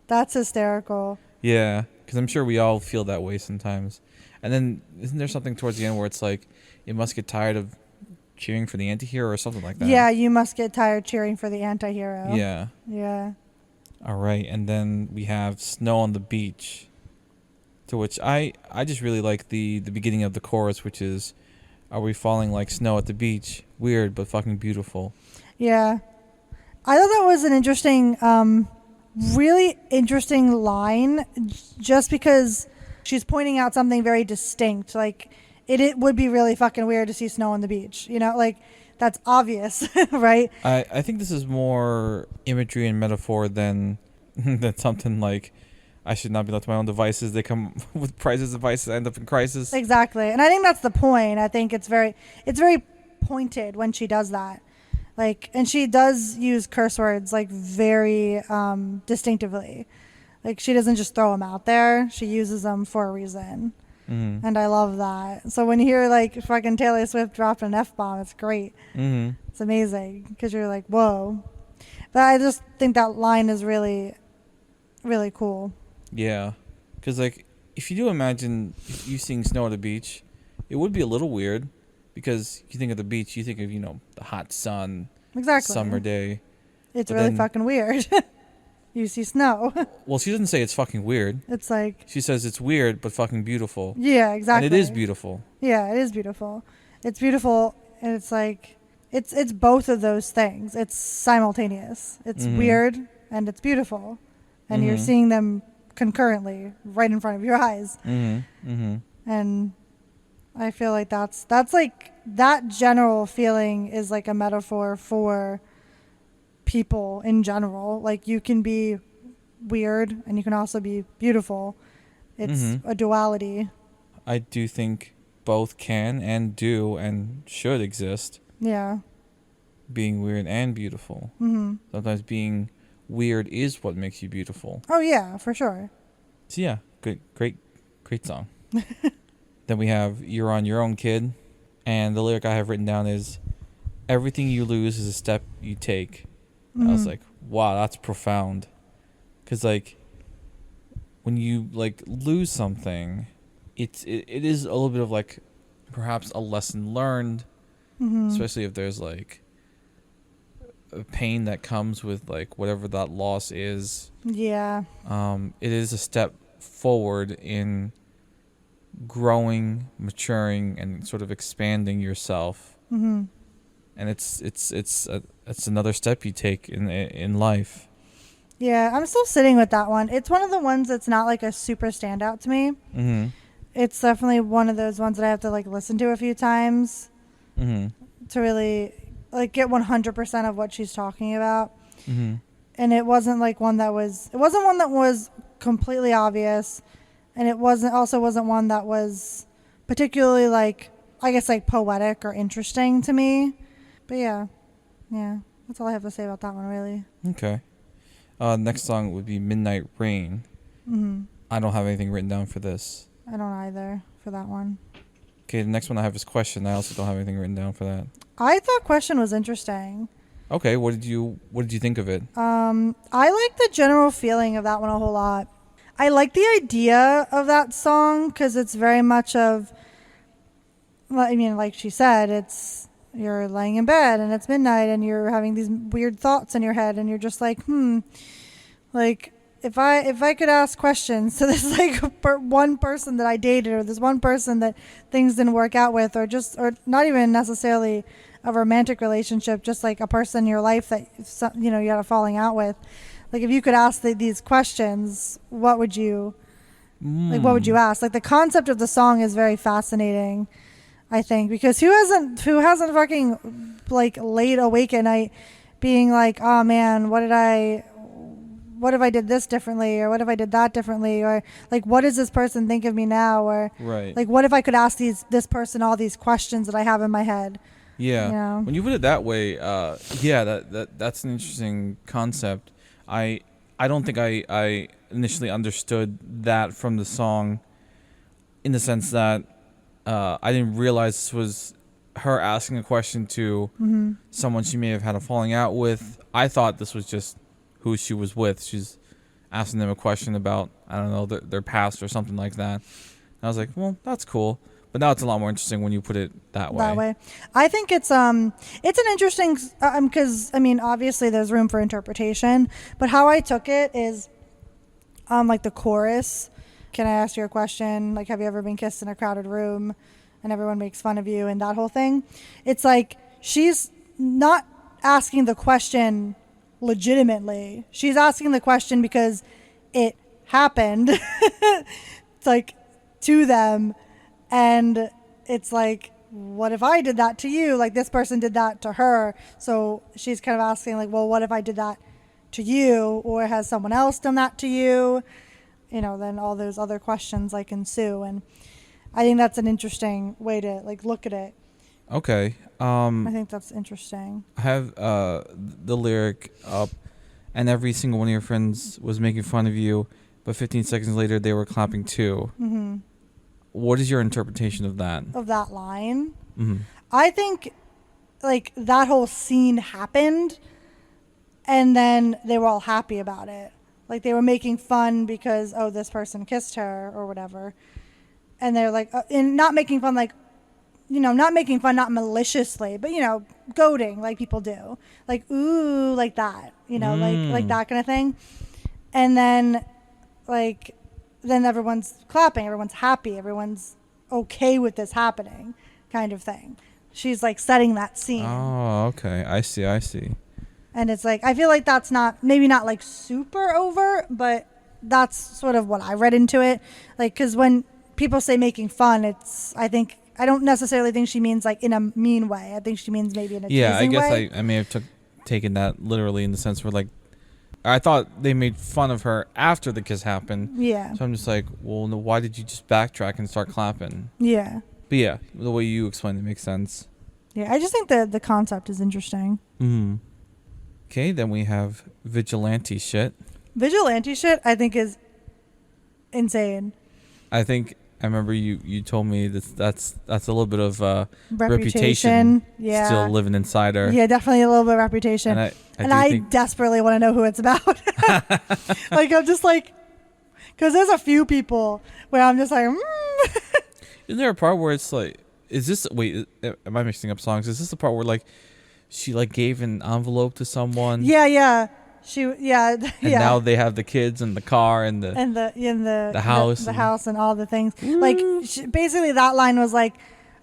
That's hysterical. Yeah. Because I'm sure we all feel that way sometimes. And then isn't there something towards the end where it's like, it must get tired of cheering for the anti-hero or something like that? Yeah, you must get tired cheering for the anti-hero. Yeah. Yeah. All right. And then we have Snow on the Beach, to which I just really like the beginning of the chorus, which is, are we falling like snow at the beach? Weird, but fucking beautiful. Yeah. I thought that was an interesting really interesting line just because she's pointing out something very distinct. Like, it would be really fucking weird to see snow on the beach, you know? Like, that's obvious, right? I think this is more imagery and metaphor than than something like I should not be left to my own devices. They come with prizes, devices, end up in crisis. Exactly. And I think that's the point. I think it's very pointed when she does that. Like, and she does use curse words like very distinctively. Like, she doesn't just throw them out there. She uses them for a reason. Mm-hmm. And I love that. So when you hear like fucking Taylor Swift dropping an F-bomb, it's great. Mm-hmm. It's amazing because you're like, whoa. But I just think that line is really, really cool. Yeah, because like if you do imagine you seeing snow at a beach, it would be a little weird because you think of the beach, you think of the hot sun, Exactly. summer day. It's But really then- fucking weird. You see snow. Well, she doesn't say it's fucking weird. It's like, She says it's weird but fucking beautiful. yeah, exactly. And it is beautiful. Yeah, it is beautiful. It's beautiful, and it's like it's both of those things. It's simultaneous. It's Mhm. weird and it's beautiful, and you're Mhm. seeing them concurrently right in front of your eyes. Mm-hmm. Mm-hmm. And I feel like that's like that general feeling is like a metaphor for people in general. Like, you can be weird and you can also be beautiful. It's Mhm. a duality. I do think both can and do and should exist. Yeah. Being weird and beautiful. Mhm. Sometimes being weird is what makes you beautiful. Oh yeah, for sure. So yeah, great song. Then we have You're on Your Own, Kid. And the lyric I have written down is, everything you lose is a step you take. I was Mhm. like, wow, that's profound. Because like when you like lose something, it is a little bit of like perhaps a lesson learned, Mhm. especially if there's like a pain that comes with like whatever that loss is. Yeah. It is a step forward in growing, maturing, and sort of expanding yourself. Mhm. And it's another step you take in life. Yeah, I'm still sitting with that one. It's one of the ones that's not like a super standout to me. Mm-hmm. It's definitely one of those ones that I have to like listen to a few times Mm-hmm. to really like get 100% of what she's talking about. Mm-hmm. And it wasn't like one that was completely obvious, and it wasn't one that was particularly like, I guess, like poetic or interesting to me. But yeah, that's all I have to say about that one, really. Okay. Next song would be Midnight Rain. Mm-hmm. I don't have anything written down for this. I don't either for that one. Okay, the next one I have is Question. I also don't have anything written down for that. I thought Question was interesting. Okay, what did you think of it? I like the general feeling of that one a whole lot. I like the idea of that song because it's very much of, well, I mean, like she said, it's you're laying in bed and it's midnight and you're having these weird thoughts in your head and you're just like, like if I could ask questions to this like one person that I dated or this one person that things didn't work out with, or not even necessarily a romantic relationship, just like a person in your life that you had a falling out with. Like, if you could ask these questions, what would you ask? Like, the concept of the song is very fascinating, I think, because who hasn't fucking like laid awake at night being like, oh man, what if I did this differently, or what if I did that differently, or like, what does this person think of me now, or Right. like, what if I could ask this person all these questions that I have in my head? Yeah. You know? When you put it that way, that's an interesting concept. I don't think I initially understood that from the song, in the sense that I didn't realize this was her asking a question to someone she may have had a falling out with. I thought this was just who she was with. She's asking them a question about, I don't know, their past or something like that. And I was like, well, that's cool. But now it's a lot more interesting when you put it that way. I think it's an interesting, because I mean, obviously there's room for interpretation, but how I took it is, like the chorus, can I ask you a question? Like, have you ever been kissed in a crowded room and everyone makes fun of you, and that whole thing? It's like she's not asking the question legitimately. She's asking the question because it happened. It's like to them, and it's like, what if I did that to you? Like this person did that to her. So she's kind of asking like, well, what if I did that to you, or has someone else done that to you? Then all those other questions like ensue, and I think that's an interesting way to like look at it. Okay. I think that's interesting. I have the lyric up, and every single one of your friends was making fun of you, but 15 seconds later they were clapping too. Mm-hmm. What is your interpretation of that? Of that line? Mm-hmm. I think like that whole scene happened, and then they were all happy about it. Like they were making fun because, oh, this person kissed her or whatever. And they're like, and not making fun, like, not making fun, not maliciously, but, goading like people do. Like, ooh, like that, like that kind of thing. And then, like, then everyone's clapping, everyone's happy, everyone's okay with this happening kind of thing. She's like setting that scene. Oh, okay. I see. And it's like, I feel like that's maybe not like super overt, but that's sort of what I read into it. Like, because when people say making fun, I don't necessarily think she means like in a mean way. I think she means maybe in a teasing way. Yeah, I guess I may have taken that literally in the sense where like, I thought they made fun of her after the kiss happened. Yeah. So I'm just like, well, no, why did you just backtrack and start clapping? Yeah. But yeah, the way you explained it makes sense. Yeah, I just think the concept is interesting. Mm-hmm. Okay, then we have vigilante shit. Vigilante shit, I think, is insane. I remember you told me that's a little bit of Reputation. Yeah. Still living inside her. Yeah, definitely a little bit of reputation. And I desperately want to know who it's about. Like, I'm just like, because there's a few people where I'm just like, Isn't there a part where it's like, am I mixing up songs? Is this the part where like she like gave an envelope to someone? Yeah. And now they have the kids and the car and the house, the house and all the things. Like basically that line was like,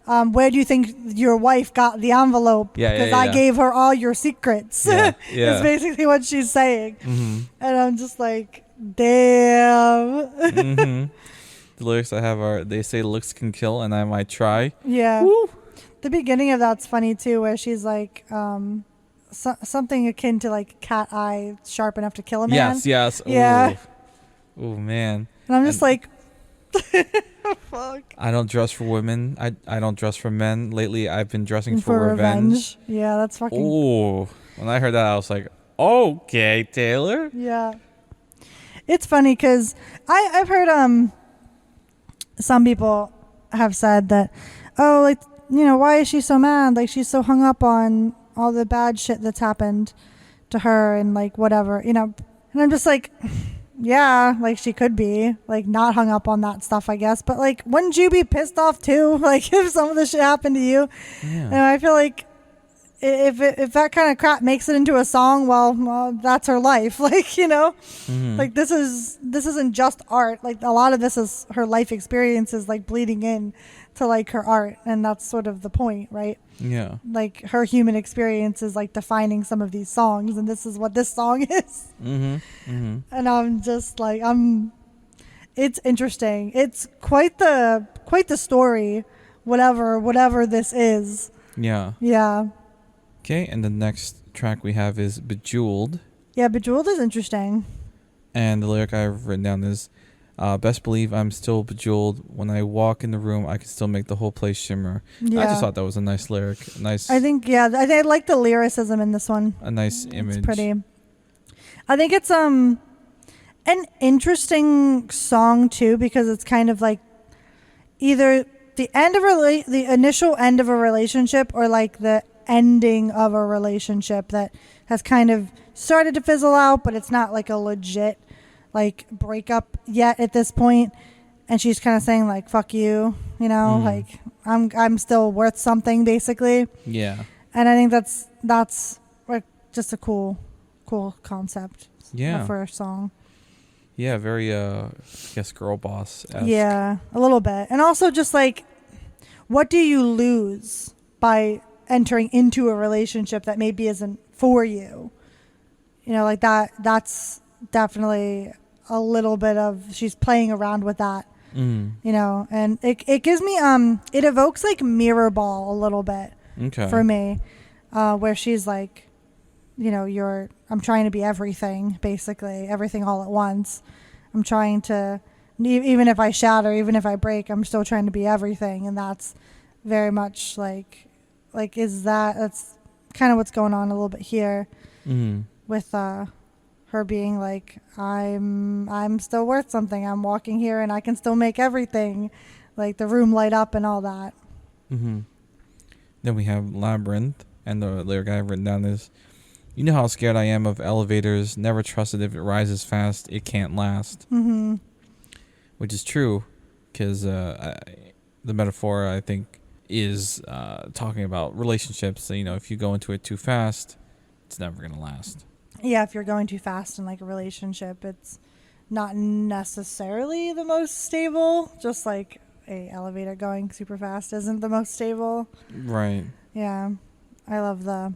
where do you think your wife got the envelope? Because I gave her all your secrets. Yeah. Is basically what she's saying. Mm-hmm. And I'm just like, damn. Mm-hmm. The lyrics I have are, they say looks can kill and I might try. Yeah. Woo. The beginning of that's funny too, where she's like, something akin to like cat eye sharp enough to kill a man. Yes. Yeah. Oh man. And I'm just like, fuck. I don't dress for women. I don't dress for men. Lately, I've been dressing for revenge. Yeah, that's fucking. Oh, when I heard that, I was like, okay, Taylor. Yeah. It's funny because I've heard some people have said that, oh, like, why is she so mad? Like, she's so hung up on all the bad shit that's happened to her and like whatever, and I'm just like, yeah, like she could be like not hung up on that stuff, I guess, but like wouldn't you be pissed off too, like if some of this shit happened to you? Yeah. And I feel like if that kind of crap makes it into a song, well that's her life. Like, mm-hmm. Like this isn't just art. Like a lot of this is her life experiences like bleeding in to like her art, and that's sort of the point, right? Yeah. Like her human experience is like defining some of these songs, and this is what this song is. Mm-hmm. Mm-hmm. And I'm just like, it's interesting. It's quite the story, whatever this is. Yeah. Yeah. Okay, and the next track we have is Bejeweled. Yeah, Bejeweled is interesting. And the lyric I've written down is, best believe I'm still bejeweled. When I walk in the room, I can still make the whole place shimmer. Yeah. I just thought that was a nice lyric. Nice. I think I like the lyricism in this one. A nice image. It's pretty. I think it's an interesting song too, because it's kind of like either the end of the initial end of a relationship, or like the ending of a relationship that has kind of started to fizzle out, but it's not like a legit like breakup yet at this point. And she's kind of saying like, fuck you, like I'm still worth something, basically. Yeah. And I think that's like just a cool concept. Yeah. For a song. Yeah, very I guess girl boss-esque. Yeah, a little bit. And also just like, what do you lose by entering into a relationship that maybe isn't for you? like that's definitely a little bit of, she's playing around with that, and it gives me, it evokes like Mirror Ball a little bit for me, where she's like, I'm trying to be everything, basically everything all at once. I'm trying to, even if I shatter, even if I break, I'm still trying to be everything. And that's very much that's kind of what's going on a little bit here with her being like, I'm still worth something. I'm walking here and I can still make everything, like the room light up and all that. Then we have Labyrinth, and the lyric I have written down is, you know how scared I am of elevators, never trusted if it rises fast, it can't last. Which is true, because the metaphor, I think, is talking about relationships. If you go into it too fast, it's never going to last. Yeah, if you're going too fast in like a relationship, it's not necessarily the most stable. Just like a elevator going super fast isn't the most stable. Right. Yeah, I love the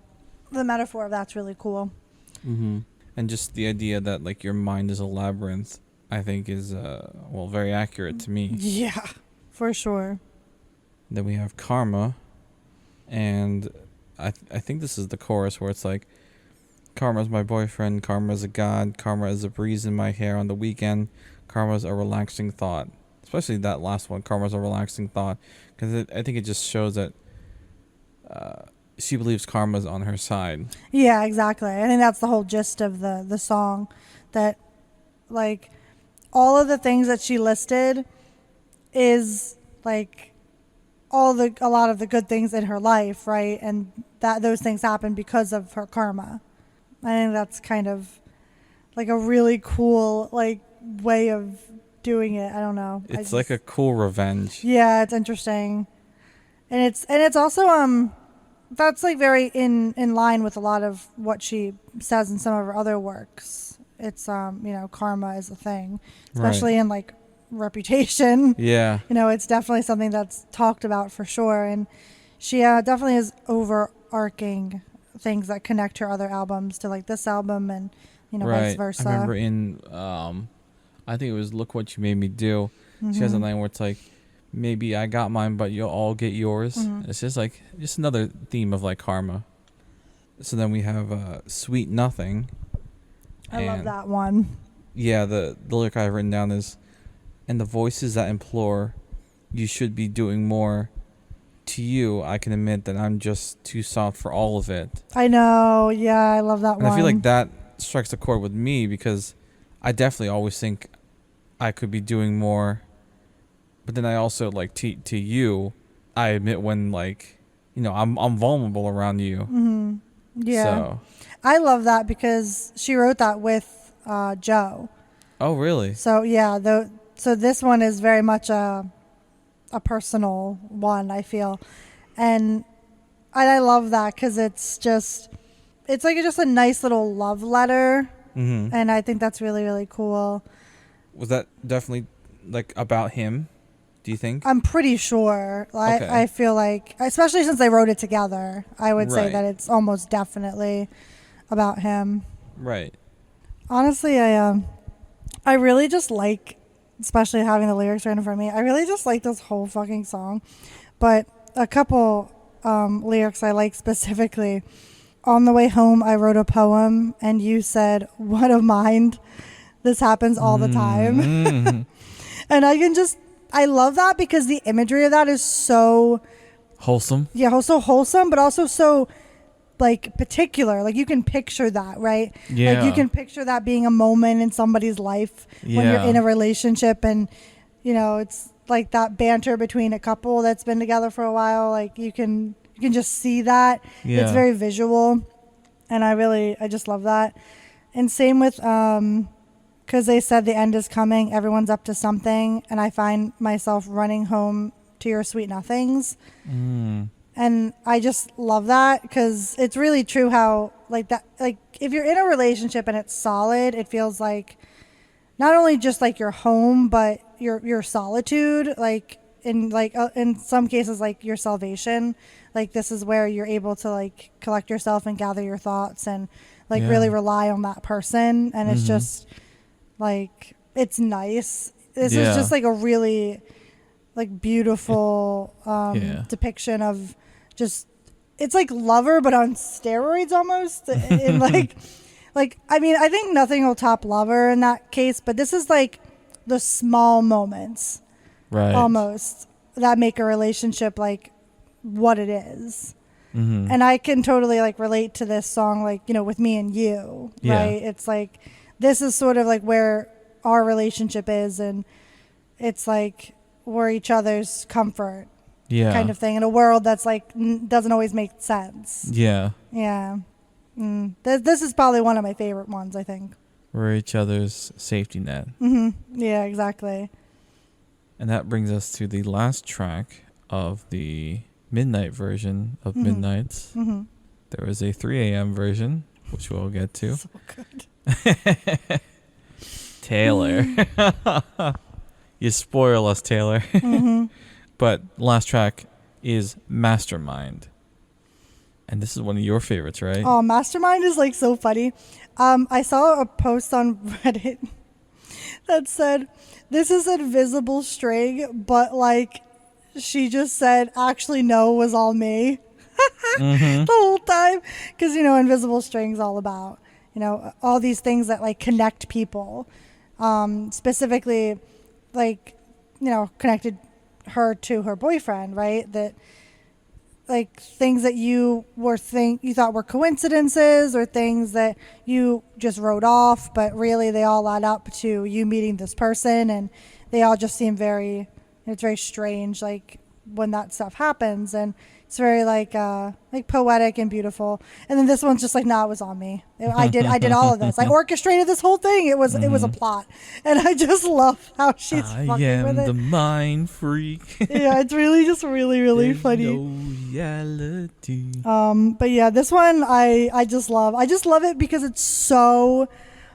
metaphor. That's really cool. And just the idea that like your mind is a labyrinth, I think is very accurate to me. Yeah, for sure. Then we have Karma, and I think this is the chorus where it's like, Karma is my boyfriend, karma is a god, karma is a breeze in my hair on the weekend, karma is a relaxing thought. Especially that last one, karma is a relaxing thought, because I think it just shows that she believes karma's on her side. Yeah, exactly. I think that's the whole gist of the song, that like all of the things that she listed is like a lot of the good things in her life, right? And that those things happen because of her karma. I think that's kind of like a really cool like way of doing it. I don't know. It's like a cool revenge. Yeah, it's interesting. And it's also that's like very in line with a lot of what she says in some of her other works. It's karma is a thing, especially in like Reputation. Yeah. It's definitely something that's talked about for sure, and she definitely has overarching things that connect her other albums to like this album, and vice versa. I remember in I think it was Look What You Made Me Do. She has a line where it's like, maybe I got mine but you'll all get yours. It's just another theme of like karma. So then we have Sweet Nothing. I love that one. Yeah, the lyric I've written down is, and the voices that implore you should be doing more. To you, I can admit that I'm just too soft for all of it. I know. Yeah, I love that one. I feel like that strikes a chord with me, because I definitely always think I could be doing more. But then I also like to you, I admit when like, I'm vulnerable around you. Yeah. So. I love that because she wrote that with Joe. Oh, really? So yeah, so this one is very much a personal one, I feel, and I love that because it's like just a nice little love letter, and I think that's really, really cool. Was that definitely like about him, do you think? I'm pretty sure. Okay. I feel like, especially since they wrote it together, I would say that it's almost definitely about him. Right. Honestly, I really just like, especially having the lyrics right in front of me, I really just like this whole fucking song. But a couple lyrics I like specifically. On the way home, I wrote a poem, and you said, "What a mind. This happens all the time." And I love that because the imagery of that is so wholesome. Yeah, so wholesome, but also so like particular. Like you can picture that, right? Yeah. Like you can picture that being a moment in somebody's life when you're in a relationship, and it's like that banter between a couple that's been together for a while. Like you can just see that. It's very visual, and I just love that. And same with because they said the end is coming, everyone's up to something, and I find myself running home to your sweet nothings. And I just love that because it's really true how like that, like if you're in a relationship and it's solid, it feels like not only just like your home, but your solitude, like in some cases like your salvation. Like this is where you're able to like collect yourself and gather your thoughts and like Yeah. really rely on that person, and it's just like it's nice. This is Yeah. just like a really like beautiful Yeah. depiction of just it's like Lover but on steroids almost in like I mean I think nothing will top Lover in that case, but this is like the small moments Right. almost that make a relationship like what it is. Mm-hmm. And I can totally like relate to this song, like, you know, with me and you, Yeah. right? It's like, this is sort of like where our relationship is. And it's like, we're each other's comfort Yeah. kind of thing in a world that's like, doesn't always make sense. Yeah. Yeah. This is probably one of my favorite ones, I think. We're each other's safety net. Yeah, exactly. And that brings us to the last track of the midnight version of Midnights. There was a 3 a.m. version, which we'll get to. So good. Taylor. You spoil us, Taylor. But last track is Mastermind. And this is one of your favorites, right? Oh, Mastermind is like so funny. I saw a post on Reddit that said, this is Invisible String, but like she just said, actually, no, it was all me the whole time. Because, you know, Invisible String's all about, you know, all these things that like connect people. Specifically, like, you know, connected her to her boyfriend, right? That like things that you thought were coincidences or things that you just wrote off, but really they all add up to you meeting this person, and they all just seem it's very strange, like when that stuff happens, and it's very like poetic and beautiful. And then this one's just like, no, it was on me. I did all of this. I orchestrated this whole thing. It was a plot, and I just love how she's fucking with I am it. the mind freak. Yeah, it's really just really There's funny. no reality. But yeah, this one I just love. I just love it because it's so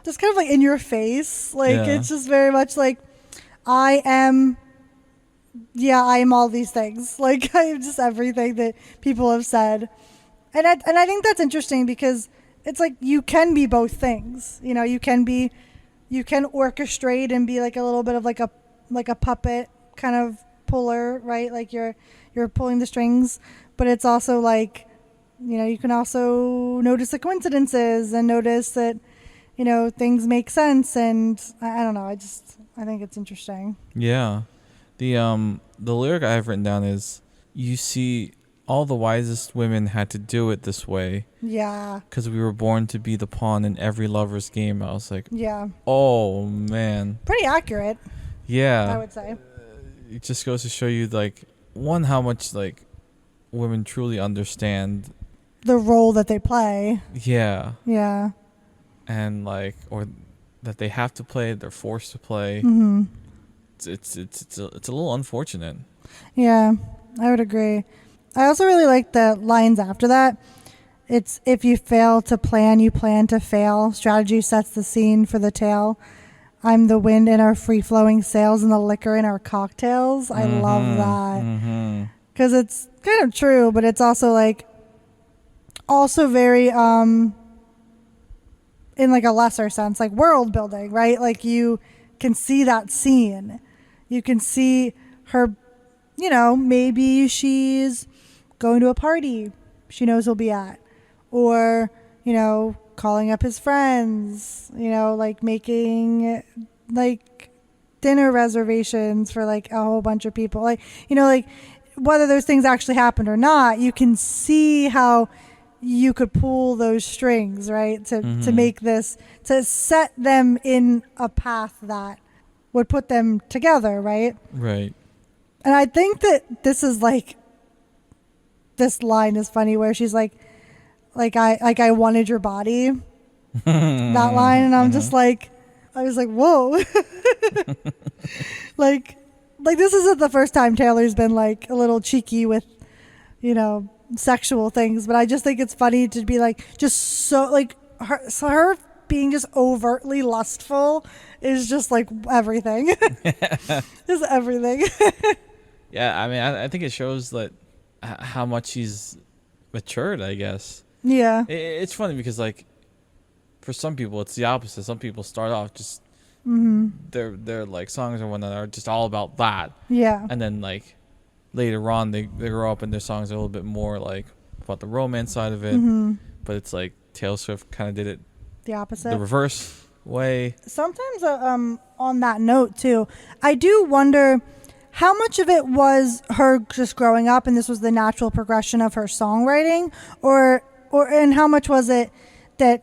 just kind of like in your face. Like Yeah. it's just very much like I am all these things. Like I am just everything that people have said. And I think that's interesting because it's like you can be both things. You know, you can orchestrate and be like a little bit of like a puppet kind of puller, right? Like you're pulling the strings, but it's also like, you know, you can also notice the coincidences and notice that, you know, things make sense. And I don't know. I think it's interesting. Yeah. The lyric I have written down is, you see, all the wisest women had to do it this way. Yeah. Because we were born to be the pawn in every lover's game. I was like, Yeah. oh, man. Pretty accurate, Yeah. I would say. It just goes to show you, like, one, how much, like, women truly understand. The role that they play. Yeah. Yeah. And, like, or that they have to play, they're forced to play. It's a little unfortunate. Yeah, I would agree. I also really like the lines after that. It's, if you fail to plan, you plan to fail. Strategy sets the scene for the tale. I'm the wind in our free-flowing sails and the liquor in our cocktails. I love that. Because it's kind of true, but it's also like, also very, in like a lesser sense, like world building, right? Like you can see that scene. You can see her, you know, maybe she's going to a party she knows he'll be at, or, you know, calling up his friends, you know, like making like dinner reservations for like a whole bunch of people. Like, you know, like whether those things actually happened or not, you can see how you could pull those strings, right? To make this, to set them in a path that would put them together, right? Right. And I think that this is like, this line is funny where she's like I wanted your body. That line, and I'm just like, I was like, whoa. like this isn't the first time Taylor's been like a little cheeky with, you know, sexual things, but I just think it's funny to be like, just so like her being just overtly lustful is just like everything. Is everything. Yeah, I mean, I think it shows that how much he's matured, I guess. Yeah. It's funny because, like, for some people it's the opposite. Some people start off just their like songs or whatnot are just all about that. Yeah. And then like later on they grow up and their songs are a little bit more like about the romance side of it. But it's like Taylor Swift kind of did it The opposite. the reverse way. Sometimes on that note too, I do wonder how much of it was her just growing up and this was the natural progression of her songwriting, or and how much was it that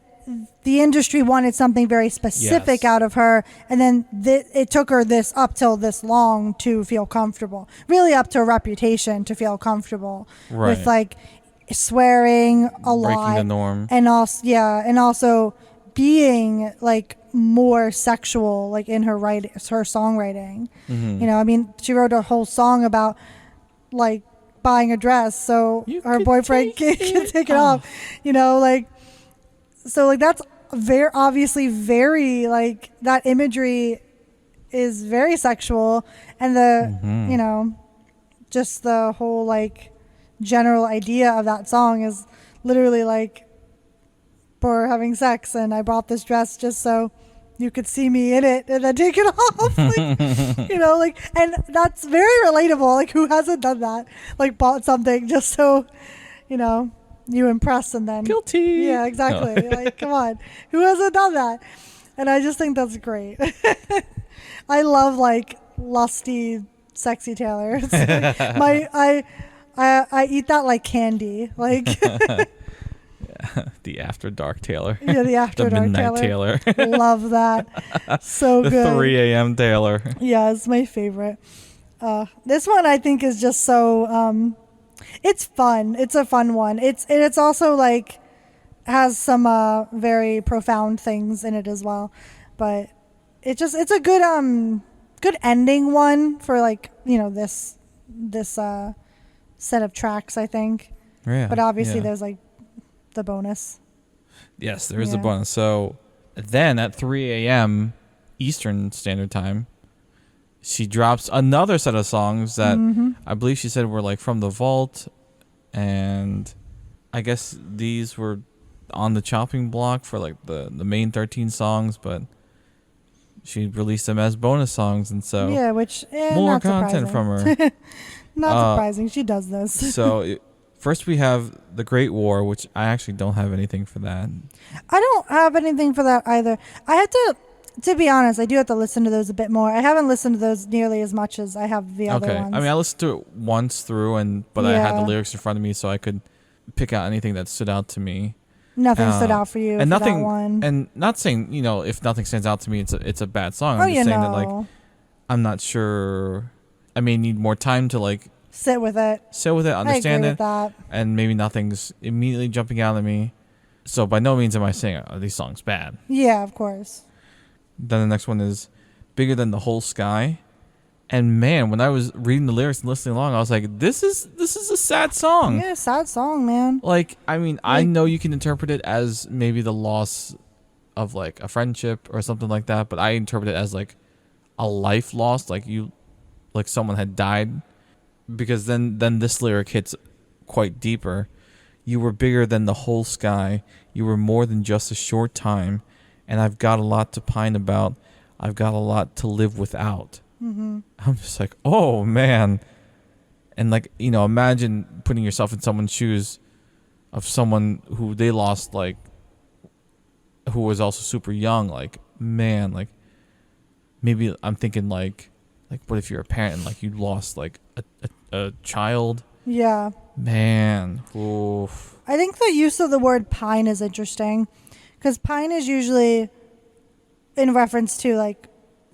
the industry wanted something very specific out of her, and then it took her this up till this long to feel comfortable, really up to her reputation to feel comfortable with like swearing a lot, breaking the norm, and also being like more sexual like in her songwriting. You know, I mean, she wrote a whole song about like buying a dress so her boyfriend can take it off, you know, like, so like that's very obviously very like that imagery is very sexual, and the you know, just the whole like general idea of that song is literally like, we're having sex and I bought this dress just so you could see me in it and then take it off. Like, you know, like, and that's very relatable. Like, who hasn't done that? Like, bought something just so, you know, you impress and then guilty. Yeah, exactly. No. Like, come on, who hasn't done that? And I just think that's great. I love like lusty, sexy Taylor. I eat that like candy. Like. The After Dark Taylor. Yeah, the After Dark Midnight Taylor. Love that. So the good. 3 a.m. Taylor. Yeah, it's my favorite. This one I think is just so it's fun. It's a fun one. It's also like has some very profound things in it as well. But it's a good ending one for like, you know, this set of tracks, I think. Yeah. But obviously there's like the bonus. Yes, there is a bonus. So then at 3 a.m. Eastern Standard Time, she drops another set of songs that I believe she said were like from the vault, and I guess these were on the chopping block for like the main 13 songs, but she released them as bonus songs, and so which more not content surprising. from her. Not surprising. She does this. So first we have The Great War, which I actually don't have anything for that. I don't have anything for that either. I had to be honest, I do have to listen to those a bit more. I haven't listened to those nearly as much as I have the other ones. I mean, I listened to it once through, but I had the lyrics in front of me, so I could pick out anything that stood out to me. Nothing stood out for you, and for nothing. That one. And not saying, you know, if nothing stands out to me, it's a bad song. I'm just saying that like I'm not sure. I may need more time to like sit with it, understand I agree it, with that. And maybe nothing's immediately jumping out at me. So by no means am I saying are these songs bad. Yeah, of course. Then the next one is Bigger Than the Whole Sky. And man, when I was reading the lyrics and listening along, I was like, this is a sad song. Yeah, sad song, man. Like, I mean, I know you can interpret it as maybe the loss of like a friendship or something like that, but I interpret it as like a life lost, like someone had died. Because then this lyric hits quite deeper. You were bigger than the whole sky. You were more than just a short time. And I've got a lot to pine about. I've got a lot to live without. I'm just like, oh, man. And like, you know, imagine putting yourself in someone's shoes of someone who they lost, like, who was also super young. Like, man, like, maybe I'm thinking like what if you're a parent and like you lost like a child? Yeah. Man. Oof. I think the use of the word pine is interesting, because pine is usually in reference to like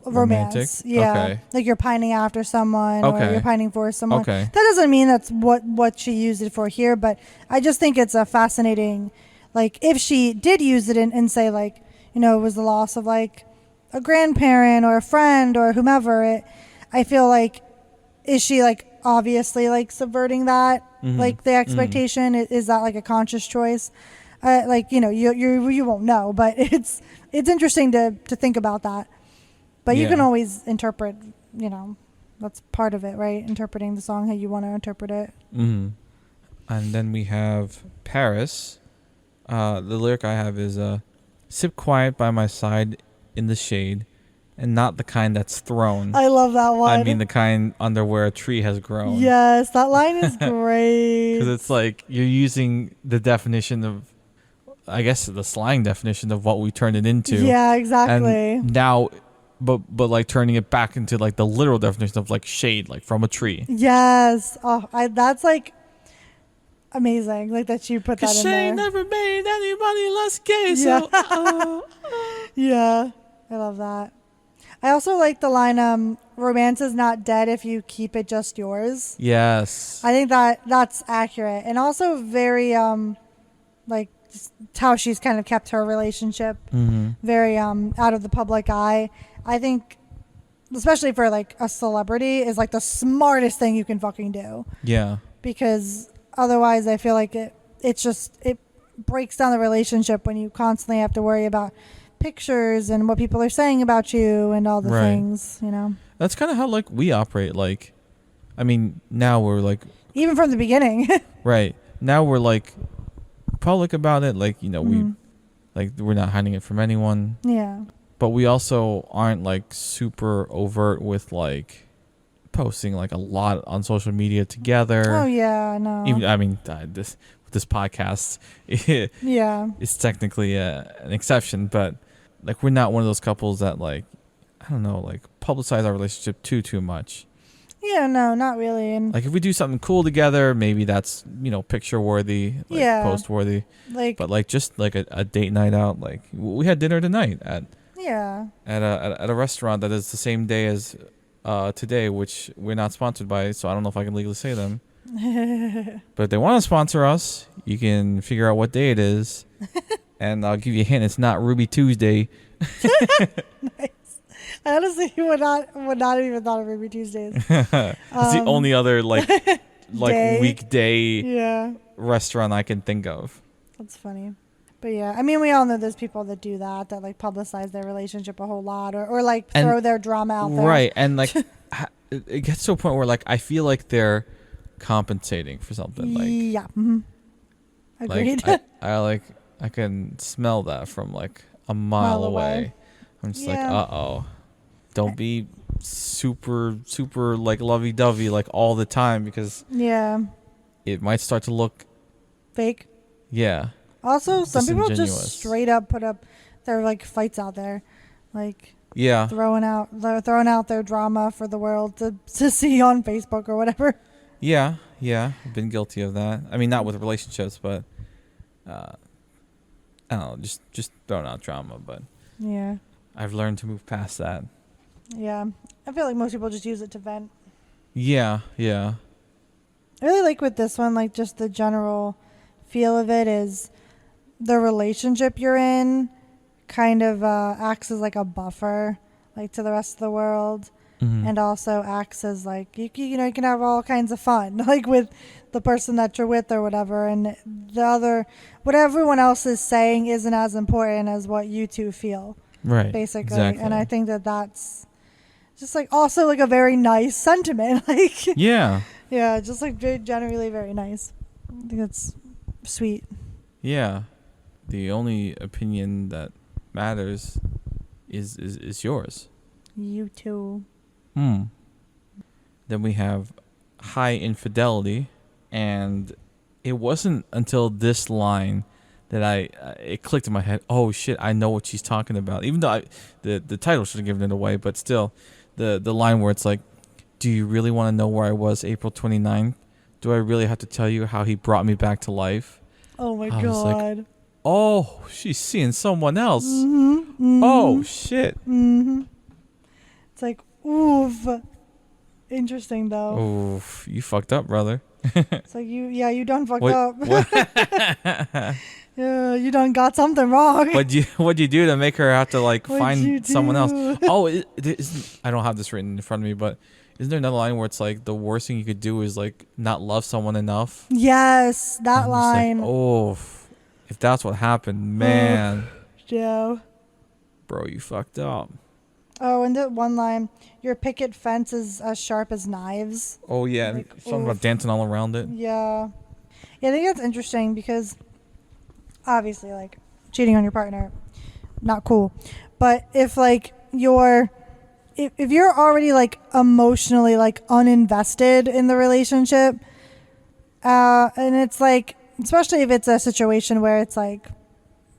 romance. Romantic? Yeah. Okay. Like you're pining after someone, or you're pining for someone. Okay. That doesn't mean that's what she used it for here, but I just think it's a fascinating, like if she did use it and say like, you know, it was the loss of like a grandparent or a friend or whomever, I feel like, is she like obviously like subverting that, like the expectation? Is that like a conscious choice? Like, you know, you won't know, but it's interesting to think about that. But you can always interpret, you know, that's part of it, right? Interpreting the song how you want to interpret it. And then we have Paris. The lyric I have is Sit quiet by my side in the shade, and not the kind that's thrown. I love that one. I mean the kind under where a tree has grown. Yes, that line is great. Because it's like you're using the definition of, I guess, the slang definition of what we turned it into. Yeah, exactly. And now, but like turning it back into like the literal definition of like shade, like from a tree. Yes. Oh, that's like amazing. Like that you put that in Shade there. never made anybody less gay. Yeah. So, Yeah, I love that. I also like the line, romance is not dead if you keep it just yours. yes. I think that's accurate. And also very, like, just how she's kind of kept her relationship very out of the public eye. I think, especially for, like, a celebrity, is, like, the smartest thing you can fucking do. Yeah. Because otherwise I feel like it breaks down the relationship when you constantly have to worry about pictures and what people are saying about you and all the Right. things, That's kind of how like we operate. Like, I mean, now we're like, even from the beginning. right. Now we're like public about it. Like, we, like, we're not hiding it from anyone. Yeah. But we also aren't like super overt with like posting like a lot on social media together. Oh yeah, no. Even, I mean, this podcast Yeah. is technically an exception, but like we're not one of those couples that like, I don't know, like publicize our relationship too much. Yeah, no, not really. And Like if we do something cool together, maybe that's, picture worthy, like Yeah. post worthy. like But like just like a date night out, like we had dinner tonight at yeah. a restaurant that is the same day as today, which we're not sponsored by, so I don't know if I can legally say them. But if they want to sponsor us, you can figure out what day it is, and I'll give you a hint. It's not Ruby Tuesday. Nice. I honestly would not have even thought of Ruby Tuesdays. It's the only other like Day. weekday Yeah. restaurant I can think of. That's funny. But yeah, I mean, we all know there's people that do that like publicize their relationship a whole lot or like And- throw their drama out there. Right, and like it gets to a point where like I feel like they're compensating for something. Like, yeah. Agreed. like I can smell that from like a mile away. I'm just like, Yeah. don't be super like lovey-dovey like all the time, because Yeah. it might start to look, Fake. yeah. Also, some people Disingenuous. just straight up put up their like fights out there, like Yeah. throwing out their drama for the world to see on Facebook or whatever. Yeah. I've been guilty of that. I mean, not with relationships, but I don't know, just throwing out drama, but Yeah. I've learned to move past that. Yeah. I feel like most people just use it to vent. Yeah. I really like with this one, like just the general feel of it is the relationship you're in kind of acts as like a buffer, like to the rest of the world, and also acts as like you can have all kinds of fun, like with the person that you're with or whatever, and what everyone else is saying isn't as important as what you two feel, Right. basically. Exactly. And I think that's just like also like a very nice sentiment, like Yeah. yeah, just like generally very nice. I think that's sweet. Yeah. The only opinion that matters is yours. You too. Then we have high infidelity, and it wasn't until this line that it clicked in my head. Oh shit, I know what she's talking about. Even though the title should have given it away, but still, the line where it's like, do you really want to know where I was April 29th? Do I really have to tell you how he brought me back to life? Oh my I was like, god. Oh, she's seeing someone else. Oh shit. It's like, oof. Interesting though. Oof, you fucked up, brother. It's like you done fucked What- up. what- Yeah, you done got something wrong. What'd you do to make her have to like What'd you find someone else? do? Oh, I don't have this written in front of me, but isn't there another line where it's like the worst thing you could do is like not love someone enough? Yes, that I'm just like, line. oh, if that's what happened, man, Yeah. bro, you fucked up. Oh, and the one line, your picket fence is as sharp as knives. Oh yeah, Like, something about oof. dancing all around it. Yeah. I think that's interesting because obviously, like, cheating on your partner not cool. But if like if you're already like emotionally like uninvested in the relationship, and it's like, especially if it's a situation where it's like,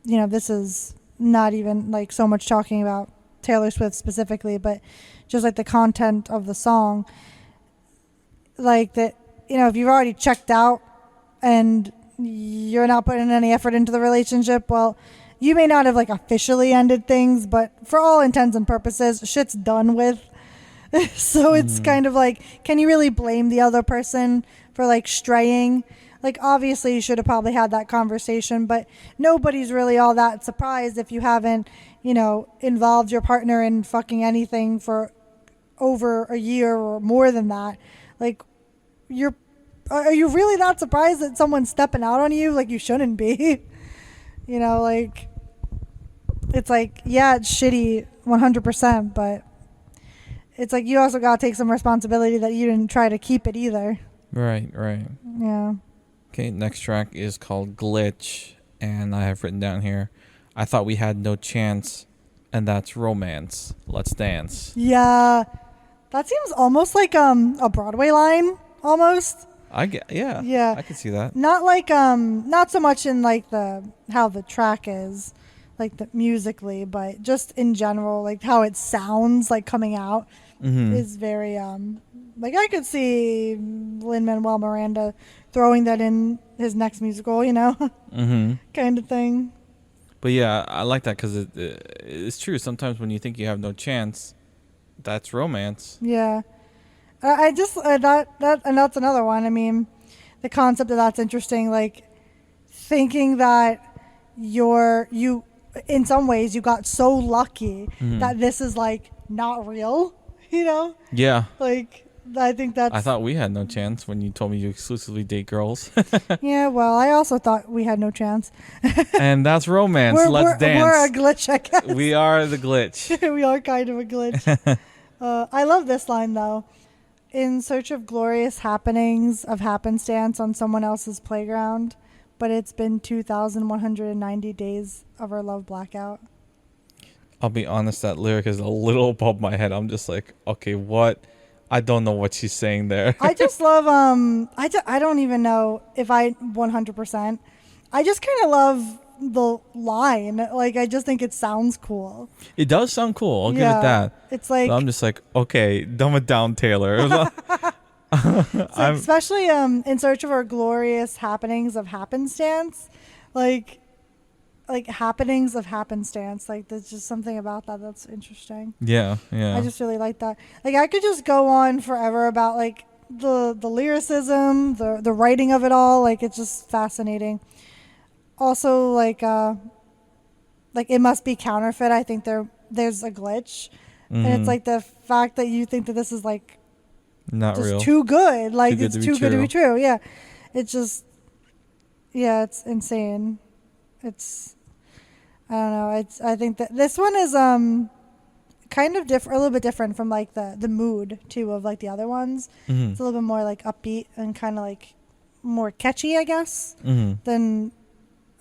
this is not even like so much talking about Taylor Swift specifically, but just like the content of the song, like that, if you've already checked out and you're not putting any effort into the relationship, well, you may not have like officially ended things, but for all intents and purposes, shit's done with. So it's kind of like, can you really blame the other person for like straying? Like, obviously you should have probably had that conversation, but nobody's really all that surprised if you haven't, involved your partner in fucking anything for over a year or more than that. Like, are you really not surprised that someone's stepping out on you? Like, you shouldn't be. Like, it's like, yeah, it's shitty 100%, but it's like you also got to take some responsibility that you didn't try to keep it either. Right. Yeah. Okay, next track is called Glitch, and I have written down here, I thought we had no chance, and that's Romance. Let's dance. Yeah. That seems almost like a Broadway line, almost. Yeah. I can see that. Not like not so much in like how the track is, like the musically, but just in general, like how it sounds like coming out is very like I could see Lin-Manuel Miranda throwing that in his next musical, kind of thing. But yeah, I like that because it's true. Sometimes when you think you have no chance, that's romance. Yeah. I just that and that's another one. I mean, the concept of that's interesting. Like thinking that you in some ways you got so lucky that this is like not real. Yeah. Like I think that's. I thought we had no chance when you told me you exclusively date girls. Yeah. Well, I also thought we had no chance. And that's romance. Let's dance. We're a glitch, I guess. We are the glitch. We are kind of a glitch. I love this line though. In search of glorious happenings of happenstance on someone else's playground, but it's been 2,190 days of our love blackout. I'll be honest, that lyric is a little above my head. I'm just like, okay, what? I don't know what she's saying there. I just love, I don't even know if I 100%. I just kind of love the line. Like, I just think it sounds cool. It does sound cool. I'll give it that. It's like, but I'm just like, okay, dumb it down, Taylor. especially in search of our glorious happenings of happenstance, like happenings of happenstance. Like there's just something about that that's interesting. Yeah. I just really like that. Like I could just go on forever about like the lyricism, the writing of it all. Like it's just fascinating. Also, like it must be counterfeit. I think there's a glitch, and it's like the fact that you think that this is like not just real, too good. Like it's too good to be true. Yeah, it's just it's insane. It's I don't know. I think that this one is kind of different, a little bit different from like the mood too of like the other ones. It's a little bit more like upbeat and kind of like more catchy, I guess, than.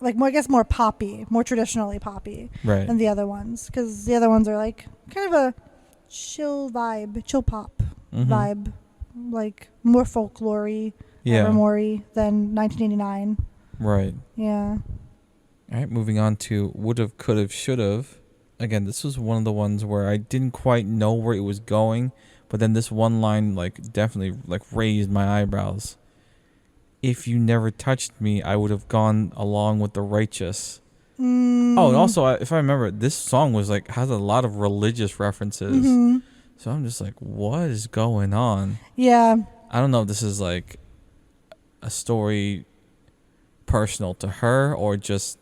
Like more, I guess, more poppy, more traditionally poppy than the other ones, because the other ones are like kind of a chill vibe, chill pop vibe, like more folklory, Evermore-y than 1989. Right. Yeah. All right, moving on to Would've, Could've, Should've. Again, this was one of the ones where I didn't quite know where it was going, but then this one line like definitely like raised my eyebrows. If you never touched me, I would have gone along with the righteous. Oh, and also, if I remember, this song was like has a lot of religious references. So I'm just like, what is going on? Yeah. I don't know if this is like a story personal to her or just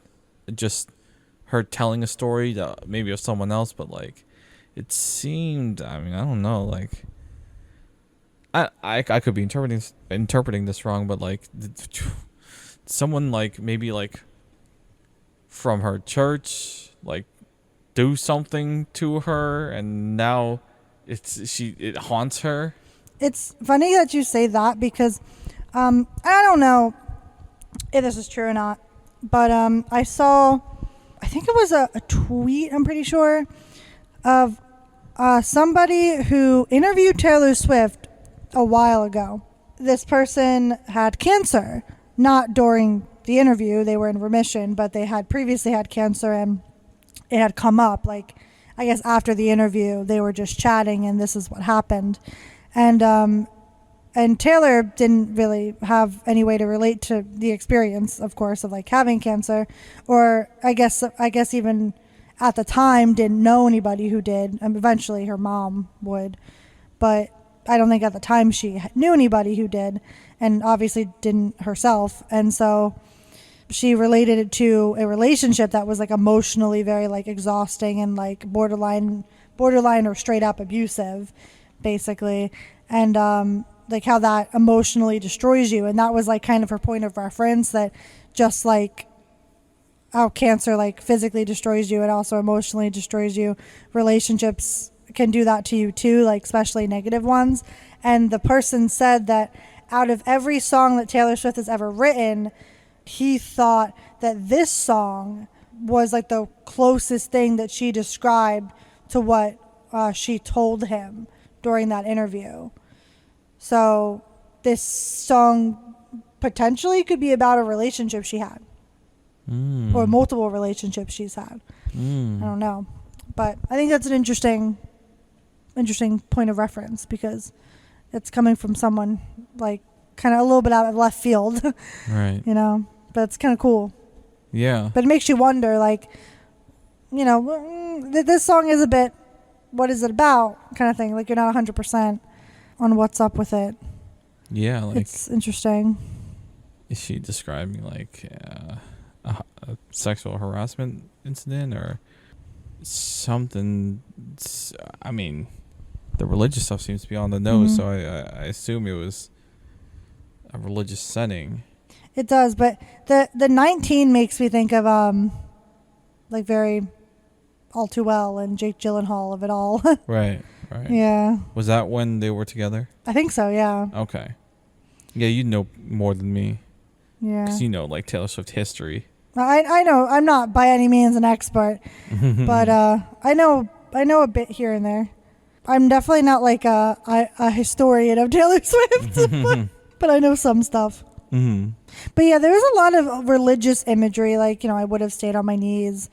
her telling a story maybe of someone else, but like it seemed, I mean, I don't know, like I could be interpreting this wrong, but like someone like maybe like from her church like do something to her, and now it haunts her. It's funny that you say that because I don't know if this is true or not, but I saw I think it was a tweet, I'm pretty sure, of somebody who interviewed Taylor Swift a while ago. This person had cancer, not during the interview. They were in remission, but they had previously had cancer, and it had come up, like, I guess after the interview, they were just chatting, and this is what happened. And Taylor didn't really have any way to relate to the experience, of course, of like having cancer, or I guess even at the time didn't know anybody who did. And eventually her mom would, but I don't think at the time she knew anybody who did, and obviously didn't herself. And so she related it to a relationship that was like emotionally very like exhausting and like borderline or straight up abusive, basically. And like how that emotionally destroys you. And that was like kind of her point of reference, that just like how cancer like physically destroys you, it also emotionally destroys you. Relationships can do that to you too, like especially negative ones. And the person said that out of every song that Taylor Swift has ever written, he thought that this song was like the closest thing that she described to what she told him during that interview. So this song potentially could be about a relationship she had, or multiple relationships she's had. I don't know, but I think that's an interesting point of reference, because it's coming from someone like kind of a little bit out of left field, Right. you know, but it's kind of cool. Yeah. But it makes you wonder, like, you know, this song is a bit, what is it about kind of thing. Like, you're not 100% on what's up with it. Yeah. Like, It's interesting. is she describing like a sexual harassment incident or something? I mean, the religious stuff seems to be on the nose, so I assume it was a religious setting. It does, but the 19 makes me think of like very All Too Well and Jake Gyllenhaal of it all. Right. Right. Yeah. Was that when they were together? I think so, yeah. Okay. Yeah, you know more than me. Yeah. Because you know, like, Taylor Swift history. I know I'm not by any means an expert, but I know a bit here and there. I'm definitely not like a historian of Taylor Swift, but I know some stuff. Mm-hmm. But yeah, there was a lot of religious imagery, like, you know, I would have stayed on my knees,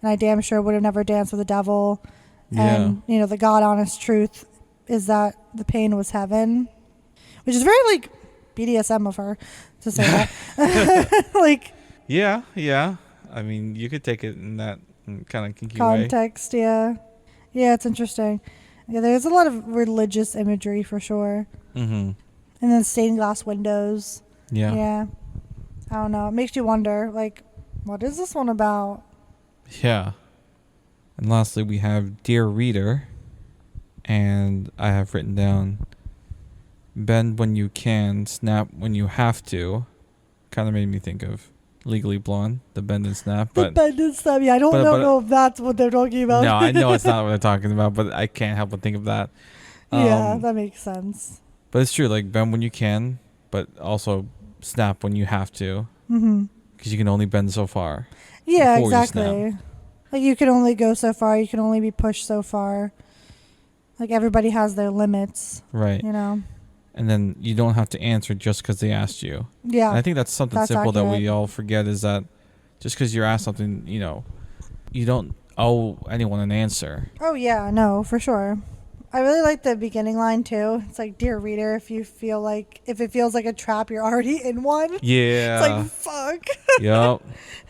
and I damn sure would have never danced with the devil. And, you know, the God honest truth is that the pain was heaven, which is very, like, BDSM of her to say that. Like, Yeah. I mean, you could take it in that kind of kinky context, way. yeah. Yeah, it's interesting. Yeah, there's a lot of religious imagery for sure. Mm-hmm. And then stained glass windows. Yeah. Yeah. I don't know. It makes you wonder, like, what is this one about? Yeah. And lastly, we have Dear Reader. And I have written down, bend when you can, snap when you have to. Kind of made me think of Legally Blonde, the bend and snap. But the bend and snap. Yeah, I don't know if that's what they're talking about. No, I know it's not what they're talking about, but I can't help but think of that. Yeah, that makes sense. But it's true, like, bend when you can, but also snap when you have to. Mm-hmm. Because you can only bend so far. Yeah, before you exactly. snap. Like, you can only go so far. You can only be pushed so far. Like, everybody has their limits. Right. You know? And then you don't have to answer just because they asked you. Yeah. And I think that's something That's simple that we accurate. all forget, is that just because you're asked something, you know, you don't owe anyone an answer. Oh, yeah, no, for sure. I really like the beginning line, too. It's like, dear reader, if it feels like a trap, you're already in one. Yeah. It's like, fuck. Yep.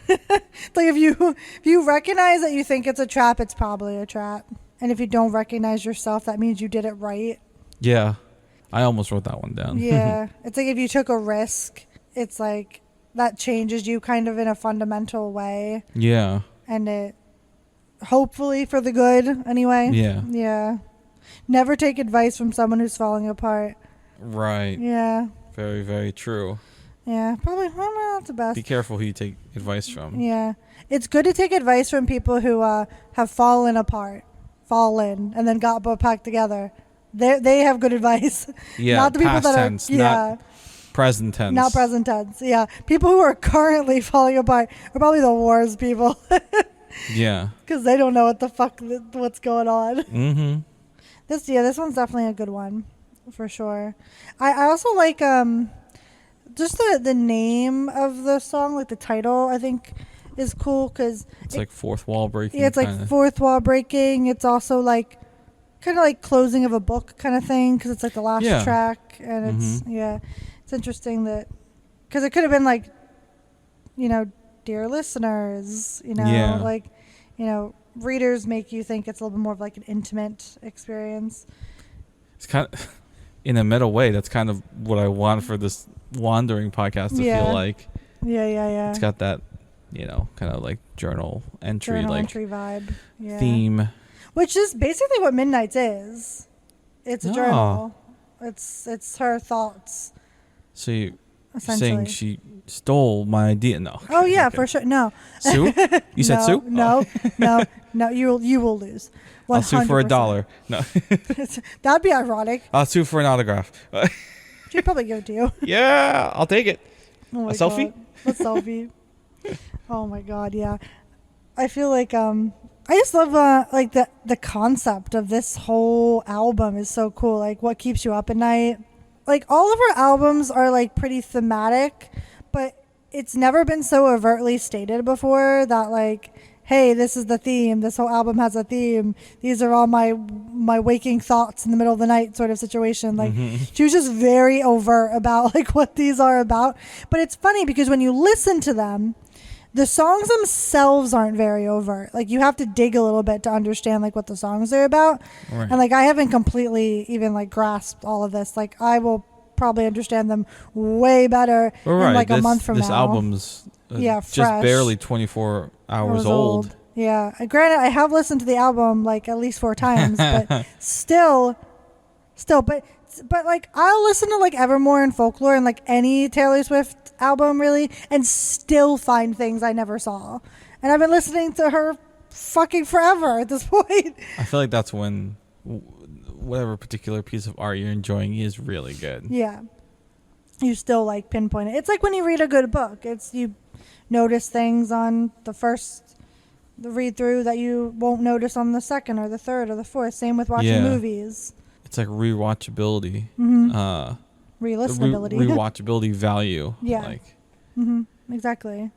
It's like, if you recognize that you think it's a trap, it's probably a trap. And if you don't recognize yourself, that means you did it right. Yeah. I almost wrote that one down. Yeah. It's like, if you took a risk, it's like that changes you kind of in a fundamental way. Yeah. And it, hopefully for the good, anyway. Yeah. Yeah. Never take advice from someone who's falling apart. Right. Yeah. Very, very true. Yeah. Probably not the best. Be careful who you take advice from. Yeah. It's good to take advice from people who have fallen, and then got back together. They have good advice. Yeah. Not the people past that tense, are. Yeah. not present tense. Not present tense. Yeah. People who are currently falling apart are probably the worst people. Yeah. Because they don't know what the fuck what's going on. Mm-hmm. This one's definitely a good one, for sure. I also like just the name of the song, like the title. I think is cool because it's like fourth wall breaking. Yeah, it's like fourth wall breaking. It's also like kind of like closing of a book kind of thing because it's like the last track, and it's interesting that because it could have been like, dear listeners, like, readers make you think it's a little bit more of like an intimate experience. It's kind of, in a meta way, that's kind of what I want for this Juandering podcast to feel like. Yeah. It's got that, kind of like journal entry vibe. Yeah. Theme. Which is basically what Midnight's is. It's a journal. It's her thoughts. So you're saying she stole my idea? No. Oh yeah, okay. For sure. No. Sue? You said Sue? No. You will lose. 100%. I'll sue for $1. No. That'd be ironic. I'll sue for an autograph. She'd probably give it to you. Yeah, I'll take it. Oh my selfie? A selfie. Oh my god, yeah. I feel like I just love like the concept of this whole album is so cool. Like what keeps you up at night. Like all of her albums are like pretty thematic, but it's never been so overtly stated before that like, hey, this is the theme. This whole album has a theme. These are all my waking thoughts in the middle of the night sort of situation. Like she was just very overt about like what these are about. But it's funny because when you listen to them, the songs themselves aren't very overt. Like you have to dig a little bit to understand like what the songs are about. Right. And like I haven't completely even like grasped all of this. Like I will probably understand them way better in like a month from now. This album's just fresh. Barely 24 hours old. Yeah. Granted, I have listened to the album like at least 4 times, but still, but like I'll listen to like Evermore and Folklore and like any Taylor Swift album really and still find things I never saw. And I've been listening to her fucking forever at this point. I feel like that's when whatever particular piece of art you're enjoying is really good. Yeah. You still like pinpoint it. It's like when you read a good book. It's you notice things on the read through that you won't notice on the second or the third or the fourth. Same with watching movies. It's like rewatchability. Re-listenability. Rewatchability value. Yeah. Exactly.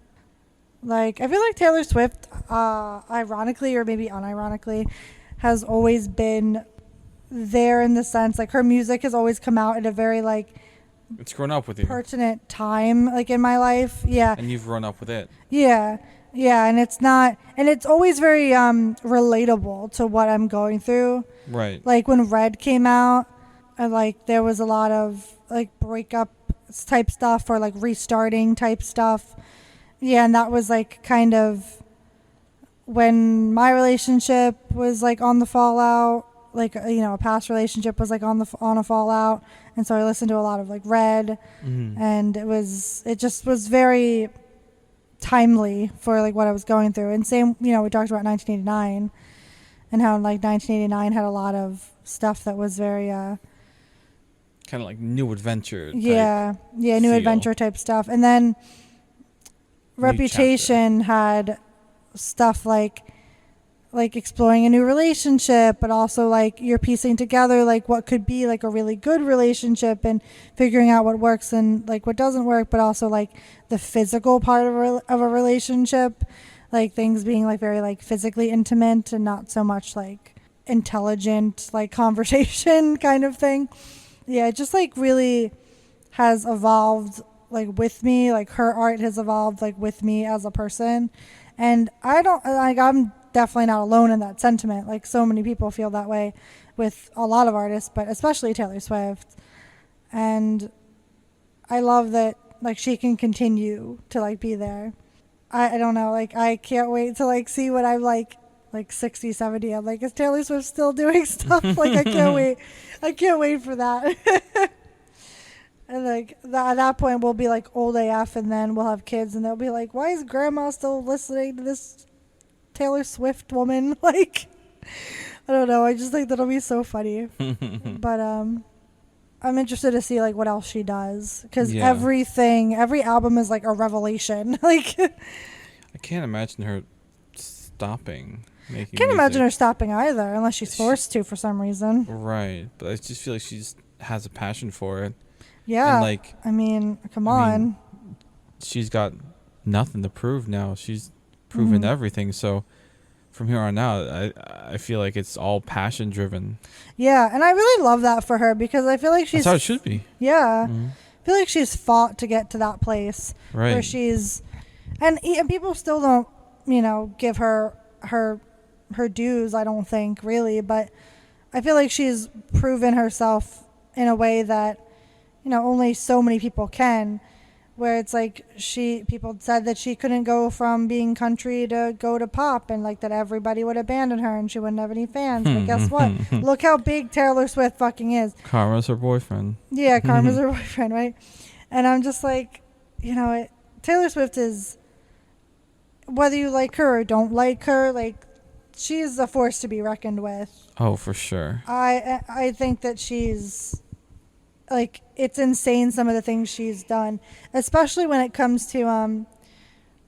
Like, I feel like Taylor Swift, ironically or maybe unironically, has always been there in the sense, like, her music has always come out at a very, like... It's grown up with you. ...pertinent time, like, in my life. Yeah. And you've grown up with it. Yeah. Yeah, and it's not... And it's always very relatable to what I'm going through. Right. Like, when Red came out, and, like, there was a lot of, like, breakup type stuff or, like, restarting type stuff. Yeah, and that was, like, kind of when my relationship was, like, on the fallout. Like, you know, a past relationship was, like, on a fallout. And so I listened to a lot of, like, Red. And it just was very timely for, like, what I was going through. And same, you know, we talked about 1989 and how, like, 1989 had a lot of stuff that was very... kind of like new adventure. New adventure type stuff. And then Reputation had stuff like exploring a new relationship, but also like you're piecing together like what could be like a really good relationship and figuring out what works and like what doesn't work, but also like the physical part of a relationship, like things being like very like physically intimate and not so much like intelligent like conversation kind of thing. Yeah, it just like really has evolved like with me, like her art has evolved like with me as a person. And I'm definitely not alone in that sentiment. Like so many people feel that way with a lot of artists, but especially Taylor Swift. And I love that like she can continue to like be there. I don't know, like I can't wait to like see what I'm like 60, 70. I'm like, is Taylor Swift still doing stuff? Like I can't wait. I can't wait for that. And like at that point we'll be like old AF, and then we'll have kids and they'll be like, why is grandma still listening to this Taylor Swift woman? Like, I don't know. I just think that'll be so funny. But I'm interested to see like what else she does, because every album is like a revelation. Like, I can't imagine her stopping making Can't imagine her music. stopping either, unless she's forced to for some reason. Right, but I just feel like she just has a passion for it, Yeah. and like I mean, come I on. mean, she's got nothing to prove now. She's proven everything. So from here on out, I feel like it's all passion driven. Yeah, and I really love that for her because I feel like she's. That's how it should be. Yeah. Mhm. I feel like she's fought to get to that place Right. where she's. And people still don't, give her dues, I don't think, really. But I feel like she's proven herself in a way that, only so many people can. Where it's like people said that she couldn't go from being country to go to pop, and like that everybody would abandon her and she wouldn't have any fans. But guess what? Look how big Taylor Swift fucking is. Karma's her boyfriend. Yeah, Karma's her boyfriend, right? And I'm just like, Taylor Swift is, whether you like her or don't like her, like she's a force to be reckoned with. Oh, for sure. I think that she's. Like, it's insane some of the things she's done, especially when it comes to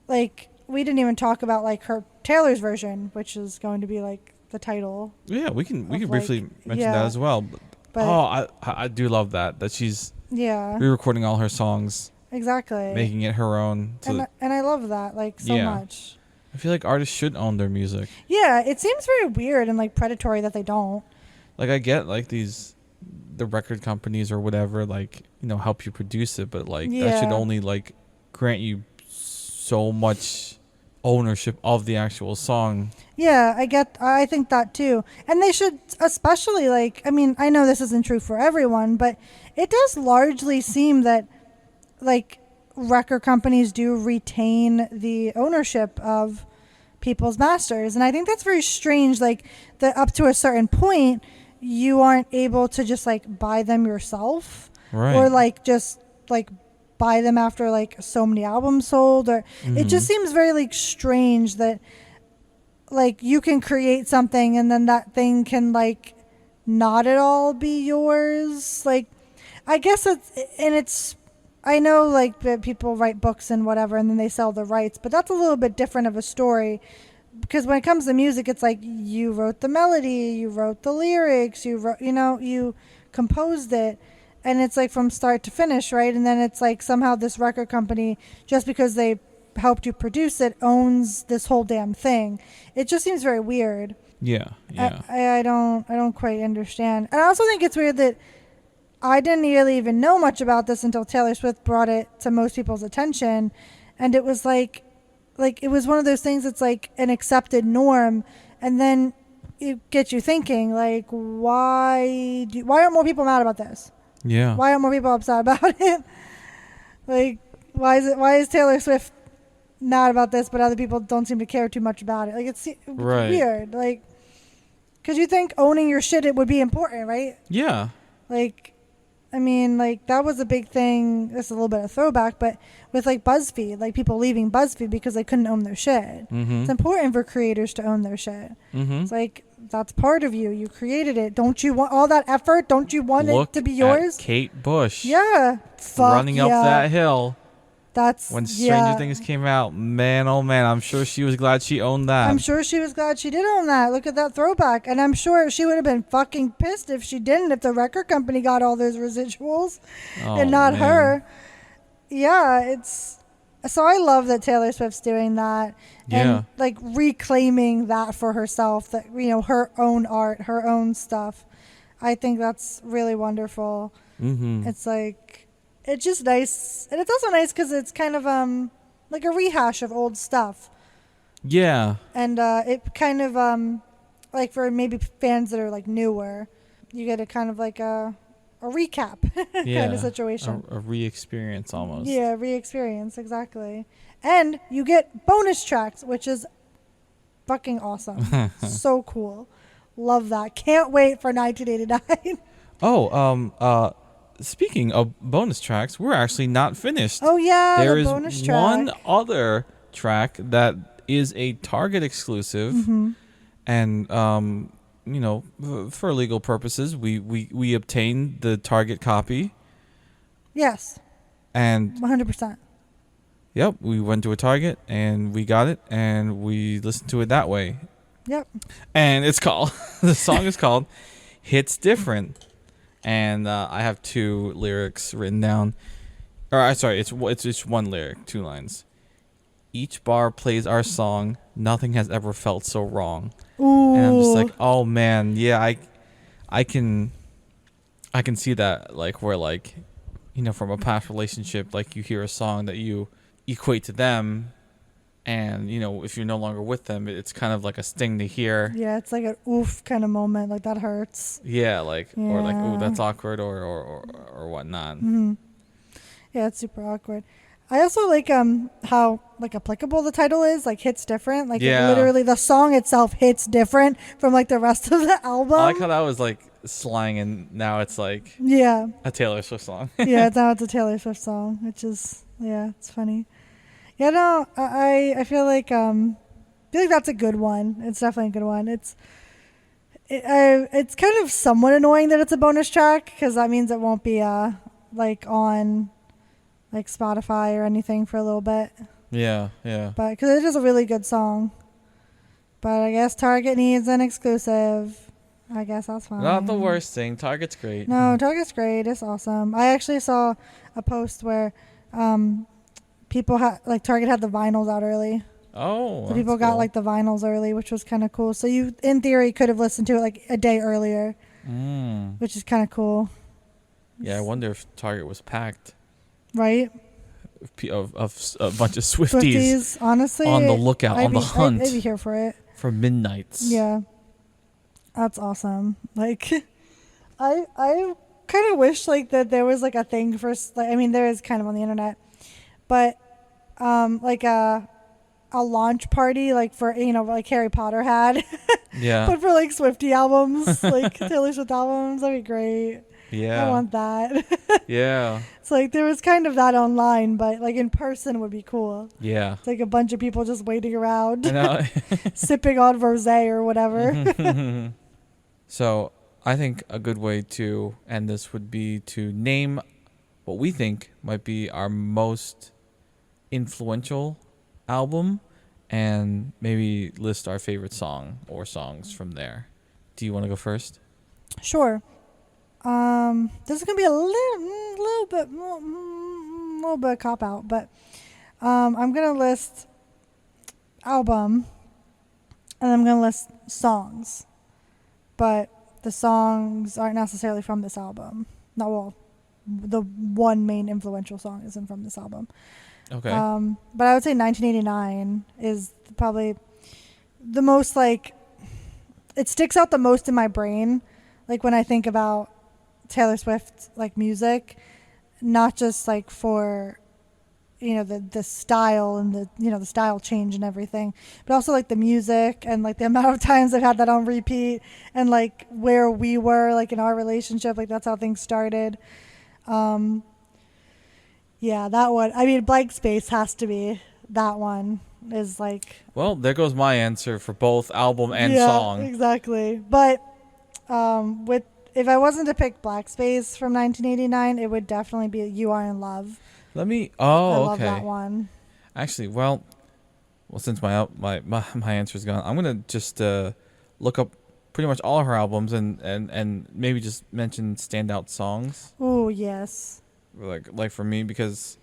like, we didn't even talk about like her Taylor's version, which is going to be like the title. Yeah, we can like, briefly mention that as well. But I do love that she's yeah, re-recording all her songs, exactly, making it her own. So and I love that like so much. I feel like artists should own their music. Yeah, it seems very weird and like predatory that they don't. Like, I get like the record companies or whatever, like, help you produce it, but like that should only like grant you so much ownership of the actual song. Yeah, I think that too. And they should, especially like, I mean, I know this isn't true for everyone, but it does largely seem that like record companies do retain the ownership of people's masters. And I think that's very strange, like that up to a certain point you aren't able to just like buy them yourself, Right. or like just like buy them after like so many albums sold, or it just seems very like strange that like you can create something and then that thing can like not at all be yours. Like, I guess it's I know like that people write books and whatever and then they sell the rights, but that's a little bit different of a story. Because when it comes to music, it's like you wrote the melody, you wrote the lyrics, you wrote, you composed it, and it's like from start to finish, right? And then it's like somehow this record company, just because they helped you produce it, owns this whole damn thing. It just seems very weird. Yeah. I don't quite understand. And I also think it's weird that I didn't really even know much about this until Taylor Swift brought it to most people's attention, and it was like it was one of those things that's like an accepted norm, and then it gets you thinking like, why aren't more people mad about this? Yeah. Why aren't more people upset about it? Like, why is Taylor Swift mad about this, but other people don't seem to care too much about it? Like, it's Right. weird. Like, because you think owning your shit, it would be important, right? Yeah. Like, I mean, like, that was a big thing. This is a little bit of throwback, but with, like, BuzzFeed, like, people leaving BuzzFeed because they couldn't own their shit. Mm-hmm. It's important for creators to own their shit. Mm-hmm. It's like, that's part of you. You created it. Don't you want all that effort? Don't you want Look it to be yours? at Kate Bush. Yeah. Fuck running up yeah. that hill. That's When Stranger Things came out, man, oh man, I'm sure she was glad she owned that. I'm sure she was glad she did own that. Look at that throwback. And I'm sure she would have been fucking pissed if she didn't, if the record company got all those residuals and not man. her. Yeah, it's... So I love that Taylor Swift's doing that. Yeah. And, like, reclaiming that for herself, that, her own art, her own stuff. I think that's really wonderful. Mm-hmm. It's like... It's just nice. And it's also nice because it's kind of like a rehash of old stuff. Yeah. And it kind of, like for maybe fans that are like newer, you get a kind of like a recap kind of situation. A re-experience almost. Yeah, re-experience, exactly. And you get bonus tracks, which is fucking awesome. So cool. Love that. Can't wait for 1989. Speaking of bonus tracks, we're actually not finished. Oh, yeah, there the is bonus track. one other track that is a Target exclusive, and for legal purposes, we obtained the Target copy, Yes, and 100%. Yep, we went to a Target and we got it and we listened to it that way. Yep. And it's called the song is called "Hits Different," and I have 2 lyrics written down. Or sorry, it's just one lyric, 2 lines. Each bar plays our song. Nothing has ever felt so wrong. Ooh. And I'm just like, oh man, yeah, I can see that, like, where, like, you know, from a past relationship, like, you hear a song that you equate to them, and, you know, if you're no longer with them, it's kind of like a sting to hear. Yeah, it's like an oof kind of moment. Like, that hurts. Yeah, like, Yeah. or like, oh, that's awkward, or whatnot. Mm-hmm. Yeah, it's super awkward. I also like how like applicable the title is. Like, hits different. Like, Yeah. it literally the song itself hits different from like the rest of the album. I like how that was like slang, and now it's like Yeah. a Taylor Swift song. Yeah, now it's a Taylor Swift song, which is, yeah, it's funny. Yeah, no, I feel like that's a good one. It's definitely a good one. It's kind of somewhat annoying that it's a bonus track, because that means it won't be like on like Spotify or anything for a little bit. Yeah, yeah. But because it is a really good song. But I guess Target needs an exclusive. I guess that's fine. Not the worst thing. Target's great. No, Target's great. It's awesome. I actually saw a post where people had, like, Target had the vinyls out early. Oh, So people got, like, the vinyls early, which was kind of cool. So you, in theory, could have listened to it, like, a day earlier, which is kind of cool. Yeah, I wonder if Target was packed Right? of a bunch of Swifties honestly. on the lookout, on the hunt I'd be here for it. for midnights. Yeah. That's awesome. Like, I kind of wish, like, that there was, like, a thing for, like, I mean, there is kind of on the internet, but like a launch party, like, for, you know, like Harry Potter had, Yeah. but for, like, Swiftie albums, like Taylor Swift albums. That'd be great. Yeah. I want that. Yeah. It's like there was kind of that online, but like in person would be cool. Yeah. It's like a bunch of people just waiting around, I know. sipping on rosé or whatever. So I think a good way to end this would be to name what we think might be our most influential album, and maybe list our favorite song or songs from there. Do you want to go first? Sure. This is gonna be a little bit cop out, but I'm gonna list album, and I'm gonna list songs, but the songs aren't necessarily from this album. Not well. The one main influential song isn't from this album. Okay. But I would say 1989 is probably the most, like, it sticks out the most in my brain, like when I think about Taylor Swift, like, music, not just like for, you know, the style and the, you know, the style change and everything, but also like the music and like the amount of times I've had that on repeat, and like where we were, like, in our relationship, like that's how things started. Yeah, that one. I mean, Blank Space has to be, that one is like. Well, there goes my answer for both album and yeah, song. Exactly. But if I wasn't to pick Black Space from 1989, it would definitely be You Are in Love. I love that one. Actually, well, since my answer is gone, I'm gonna just look up pretty much all of her albums and maybe just mention standout songs. Oh yes. Like for me, because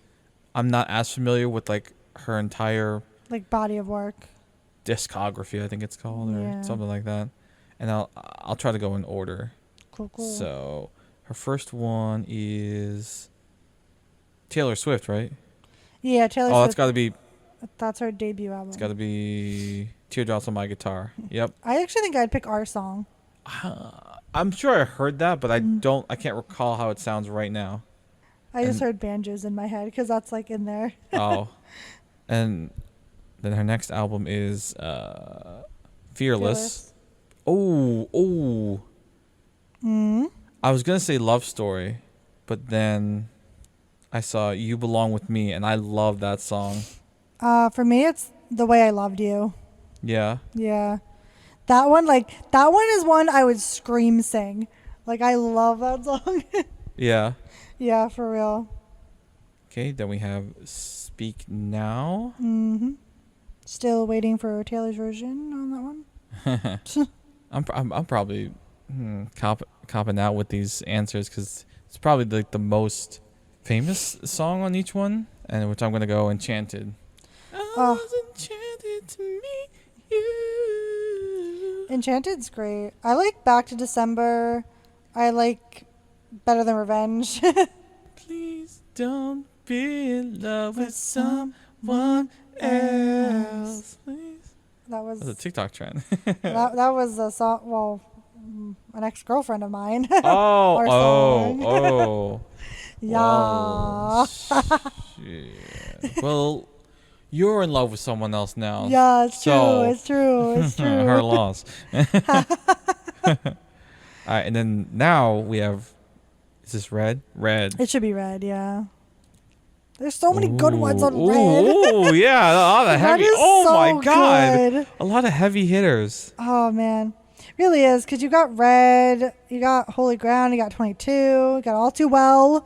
I'm not as familiar with like her entire like body of work, discography, I think it's called, or something like that. And I'll try to go in order. Cool. So her first one is Taylor Swift, right? Yeah, Taylor Swift. Oh, it's got to be. That's her debut album. It's got to be Teardrops on My Guitar. Yep. I actually think I'd pick Our Song. I'm sure I heard that, but I can't recall how it sounds right now. I just heard banjos in my head because that's like in there. Oh. And then her next album is Fearless. Oh. I was going to say Love Story, but then I saw You Belong With Me, and I love that song. For me, it's The Way I Loved You. Yeah. Yeah. That one is one I would scream sing. Like, I love that song. Yeah. Yeah, for real. Okay, then we have Speak Speak Now. Still waiting for Taylor's version on that one. I'm probably copping out with these answers because it's probably like the most famous song on each one, and which I'm gonna go Enchanted. I was enchanted to meet you. Enchanted's great. I like Back to December. I like Better Than Revenge. Please don't be in love with someone else. Please. That was a TikTok trend. that was a song. Well, an ex-girlfriend of mine. Oh, Our oh, song. oh. Yeah. Shit. Well, you're in love with someone else now. Yeah, it's so, true. It's true. It's true. Her loss. All right, and then now we have. Is this Red? Red. It should be Red. Yeah. There's so many good ones on Red. Oh yeah, a lot of heavy. That is Oh so my god, good. a lot of heavy hitters. Oh man, really is, because you got Red, you got Holy Ground, you got 22, you got All Too Well.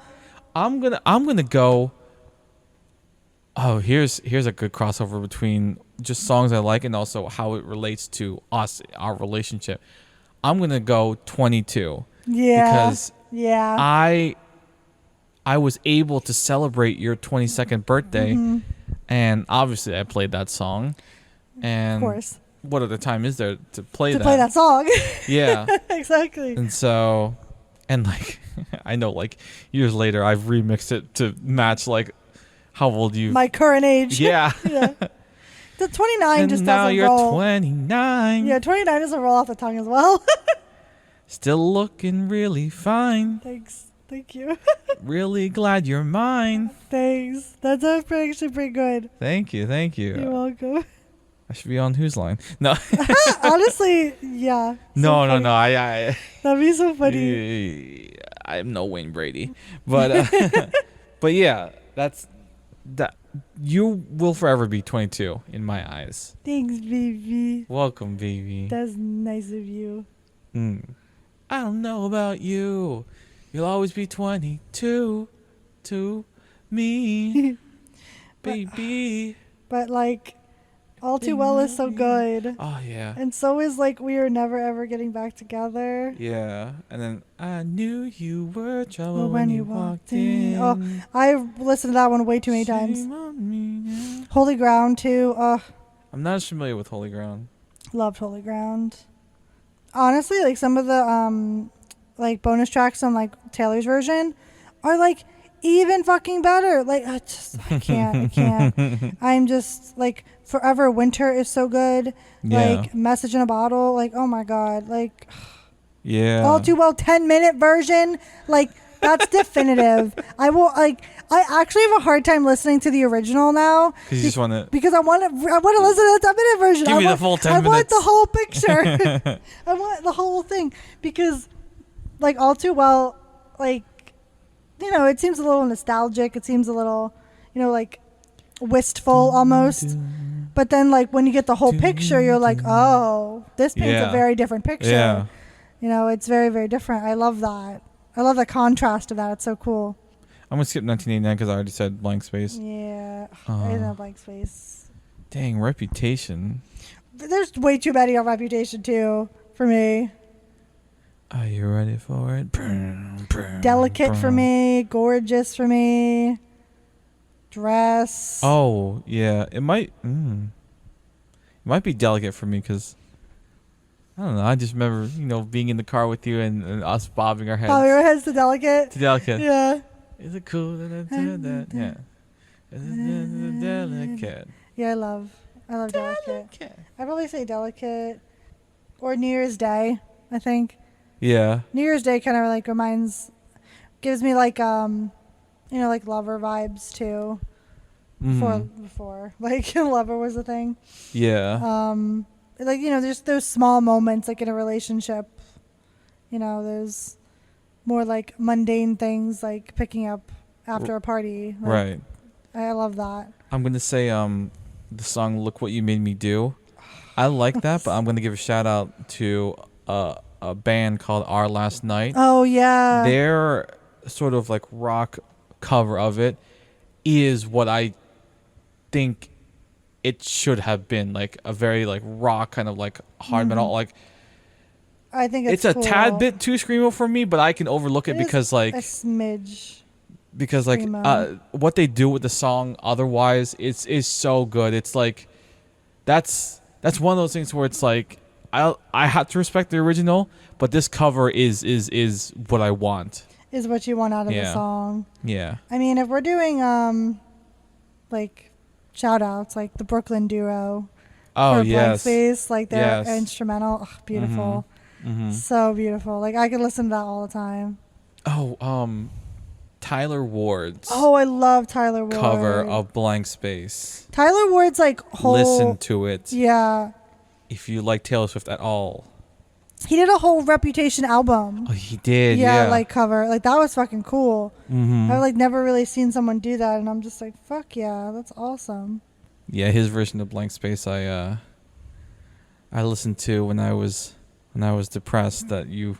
I'm gonna go. Oh, here's a good crossover between just songs I like and also how it relates to us, our relationship. I'm gonna go 22. Yeah. Because yeah. I was able to celebrate your 22nd birthday, and obviously I played that song. And of course. What other time is there to play to that? play that song? Yeah. Exactly. And so, and like, I know like years later I've remixed it to match like how old you. My current age. Yeah. Yeah. The 29 and just now doesn't you're roll. 29. Yeah, 29 doesn't roll off the tongue as well. Still looking really fine. Thanks. Thank you. Really glad you're mine. Thanks. That's actually pretty good. Thank you. You're welcome. I should be on Whose Line? No. Honestly, yeah. No. I That'd be so funny. I'm no Wayne Brady, but but yeah, that. You will forever be 22 in my eyes. Thanks, baby. Welcome, baby. That's nice of you. I don't know about you. You'll always be 22 to me, baby. But like, All Too Well is so good. Oh yeah. And so is like We Are Never Ever Getting Back Together. Yeah. And then I knew you were trouble Well, when you walked in. Oh, I've listened to that one way too many times. Shame on me now. Holy Ground too. I'm not as familiar with Holy Ground. Loved Holy Ground. Honestly, like some of the like bonus tracks on like Taylor's version are like even fucking better. Like I can't. I'm just like Forever Winter is so good. Yeah. Like Message in a Bottle. Like oh my god. Like Yeah. All Too Well 10-minute version. Like that's definitive. I actually have a hard time listening to the original now. Because you just want to. Because I want to listen to the 10-minute version. Give me the full 10 minutes. I want the whole picture. I want the whole thing because, like, All Too Well, like, you know, it seems a little nostalgic. It seems a little, you know, like wistful almost. But then, like, when you get the whole picture, you're like, oh, this paints a very different picture. Yeah. You know, it's very, very different. I love that. I love the contrast of that. It's so cool. I'm going to skip 1989 because I already said Blank Space. Yeah. I didn't know Blank Space. Dang, Reputation. There's way too many on Reputation, too, for me. Are you ready for it? Delicate for me. Gorgeous for me. Dress. Oh, yeah. It might be Delicate for me because, I don't know. I just remember, you know, being in the car with you and us bobbing our heads. Bobbing our heads to Delicate. To Delicate. Yeah. Is it cool that I did that? Yeah. Delicate. Yeah, I love Delicate. I probably say Delicate or New Year's Day, I think. Yeah. New Year's Day kind of like gives me like, you know, like Lover vibes too. Before like Lover was a thing. Yeah. Like, you know, there's those small moments like in a relationship, you know, those more like mundane things like picking up after a party. Like, right. I love that. I'm going to say the song Look What You Made Me Do. I like that, but I'm going to give a shout out to a band called Our Last Night. Oh, yeah. Their sort of like rock cover of it is what I think it should have been like a very like rock kind of like hard metal. Like I think it's cool. a tad bit too screamo for me, but I can overlook it because like a smidge. Because like what they do with the song otherwise is so good. It's like that's one of those things where it's like I have to respect the original, but this cover is what I want. Is what you want out of the song. Yeah. I mean, if we're doing like shout outs, like the Brooklyn duo. Oh yes. Blank Space, like their instrumental, beautiful. Mm-hmm. So beautiful. Like I could listen to that all the time. Oh, Tyler Ward's I love Tyler Ward. Cover of Blank Space. Tyler Ward's like whole... Listen to it. Yeah. If you like Taylor Swift at all. He did a whole Reputation album. Oh, he did, yeah. Like cover. Like that was fucking cool. Mm-hmm. I've like never really seen someone do that, and I'm just like, fuck yeah, that's awesome. Yeah, his version of Blank Space I listened to when I was depressed that you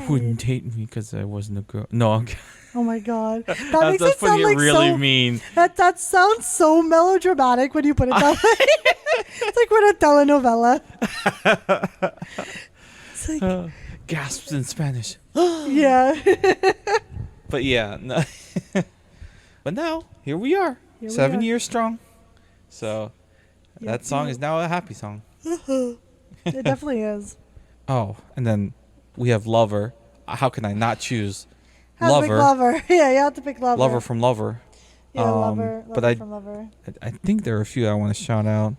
wouldn't date me because I wasn't a girl. No, I'm oh my god, that makes it sound like really so mean. That sounds so melodramatic when you put it that way. It's like we're in a telenovela. It's like gasps in Spanish. Yeah. But yeah, no. But now here we are, 7 years strong. So that song is now a happy song. It definitely is. Oh, and then we have Lover. How can I not choose Lover? Lover. Yeah, you have to pick Lover. Lover from Lover. Yeah, Lover from Lover. I think there are a few I want to shout out.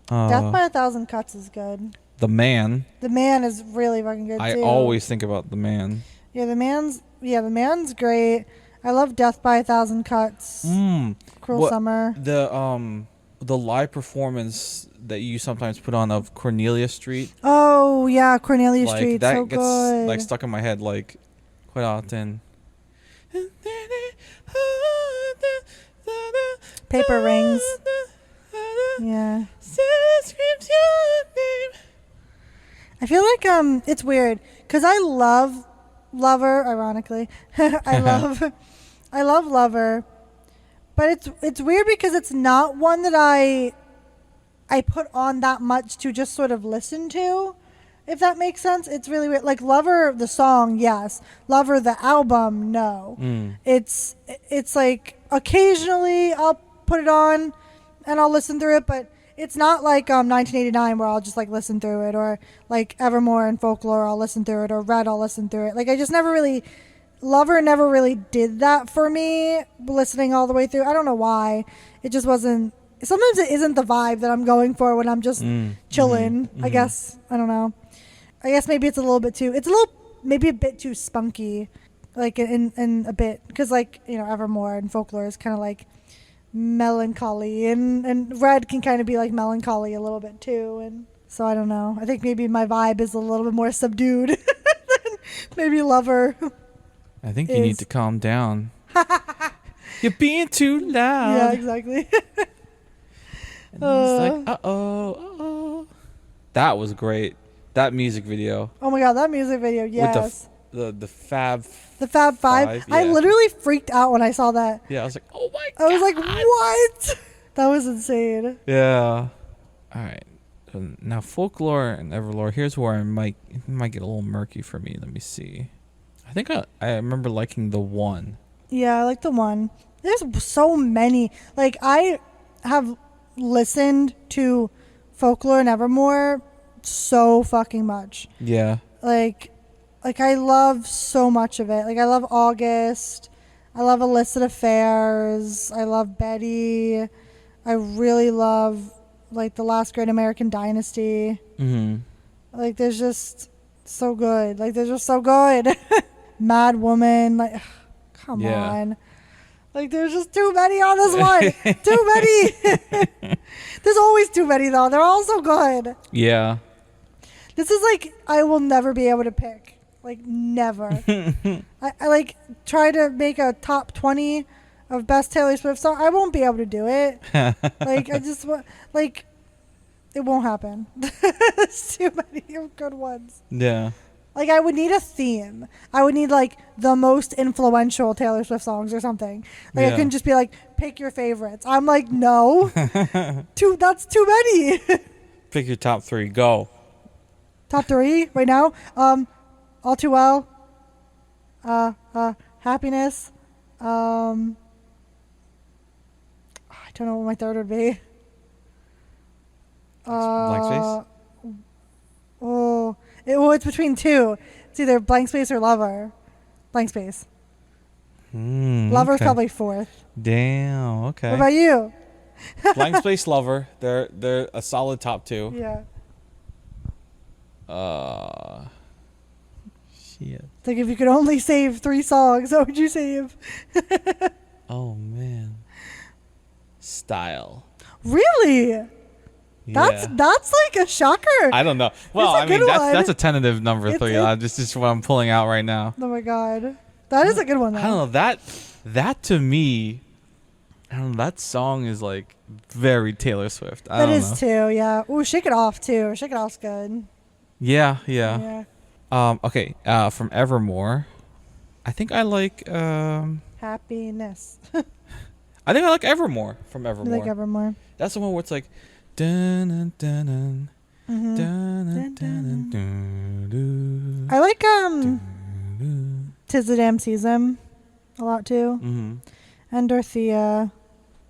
Death by a Thousand Cuts is good. The Man. The Man is really fucking good too. I always think about The Man. Yeah, the man's great. I love Death by a Thousand Cuts. Cruel Summer. The live performance that you sometimes put on of Cornelia Street. Oh yeah, Cornelia like, Street. That so gets good. like stuck in my head like quite often. Paper Rings. Yeah. I feel like it's weird because I love Lover. Ironically, I love Lover, but it's weird because it's not one that I put on that much to just sort of listen to, if that makes sense. It's really weird. Like Lover, the song, yes. Lover, the album, no. It's like occasionally I'll put it on and I'll listen through it, but it's not like 1989 where I'll just like listen through it, or like Evermore and Folklore I'll listen through it, or Red I'll listen through it. Like I just never really, Lover never really did that for me, listening all the way through. I don't know why. It just wasn't. Sometimes it isn't the vibe that I'm going for when I'm just chilling. I guess. I don't know. I guess maybe it's maybe a bit too spunky, like in a bit, because like Evermore and Folklore is kind of like melancholy, and Red can kind of be like melancholy a little bit too, and so I don't know. I think maybe my vibe is a little bit more subdued than maybe Lover. I think you need to calm down. You're being too loud. Yeah, exactly. And it's like, uh-oh. That was great. That music video. Oh my god, that music video, yes. With the Fab... The Fab Five. Yeah. I literally freaked out when I saw that. Yeah, I was like, oh my god. I was like, what? That was insane. Yeah. All right. So now Folklore and Everlore, here's where it might get a little murky for me. Let me see. I think I remember liking the One. Yeah, I like the One. There's so many. Like, I have listened to Folklore and Evermore so fucking much. Yeah. Like I love so much of it. Like I love August. I love Illicit Affairs. I love Betty. I really love like The Last Great American Dynasty. Like there's just so good. Like they're just so good. Mad Woman. Like come on. Like there's just too many on this one. Too many. There's always too many though. They're all so good. Yeah. This is like I will never be able to pick. Like never. I like try to make a top 20 of best Taylor Swift song. I won't be able to do it. Like I just like it won't happen. There's too many good ones. Yeah. Like, I would need a theme. I would need, like, the most influential Taylor Swift songs or something. Like, I couldn't just be like, pick your favorites. I'm like, no. That's too many. Pick your top 3. Go. Top 3 right now. All Too Well. Happiness. I don't know what my third would be. Blank Space? It's between 2. It's either Blank Space or Lover. Blank Space. Lover's probably 4th. Damn, okay. What about you? Blank Space, Lover. They're a solid top 2. Yeah. Shit. It's like if you could only save 3 songs, what would you save? Oh, man. Style. Really? That's like a shocker. I don't know. Well, I mean, that's a tentative number 3. This is what I'm pulling out right now. Oh my god, that is a good one. Though. I don't know that to me. I don't know. That song is like very Taylor Swift. That is too. Yeah. Ooh, Shake It Off too. Shake It Off's good. Yeah. Okay. From Evermore, I think I like. Happiness. I think I like Evermore from Evermore. You like Evermore? That's the one where it's like. Dun, dun, dun, dun, dun, dun, dun, dun, I like Tis the Damn Season a lot too. And Dorothea.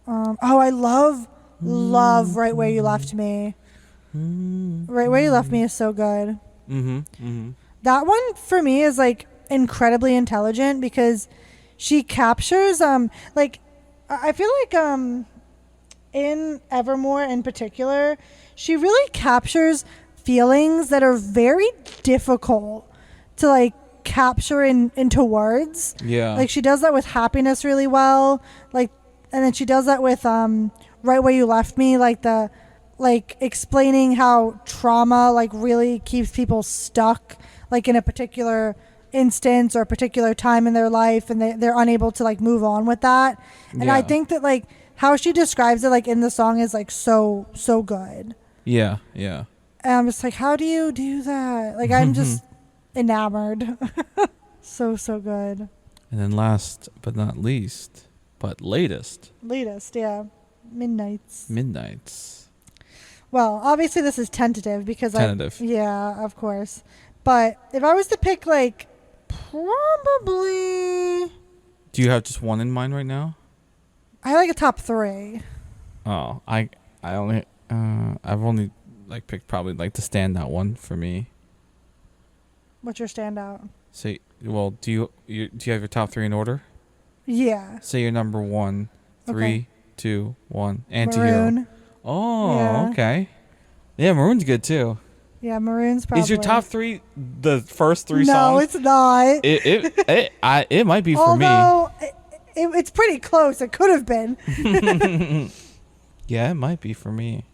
I love Right Where You Left Me. Right Where You Left Me is so good. That one for me is like incredibly intelligent because she captures like I feel like in Evermore in particular, she really captures feelings that are very difficult to like capture into words. Yeah. Like she does that with Happiness really well. Like, and then she does that with Right Where You Left Me, like explaining how trauma like really keeps people stuck like in a particular instance or a particular time in their life, and they're unable to like move on with that. And I think that like how she describes it like in the song is like so good. Yeah. And I'm just like, how do you do that? Like I'm just enamored. So good. And then last but not least, but latest, yeah. Midnights. Well, obviously this is tentative because yeah, of course. But if I was to pick like probably. Do you have just one in mind right now? I like a top 3. Oh, I've only like picked probably like the standout one for me. What's your standout? Say, well, do you have your top 3 in order? Yeah. Say your number 1. 3, Okay. 2, 1. Antihero. Maroon. Oh, Yeah. okay. Yeah, Maroon's good too. Yeah, Maroon's probably. Is your top 3 the first 3 songs? No, it's not. It might be for me. Although it's pretty close. It could have been. Yeah, it might be for me.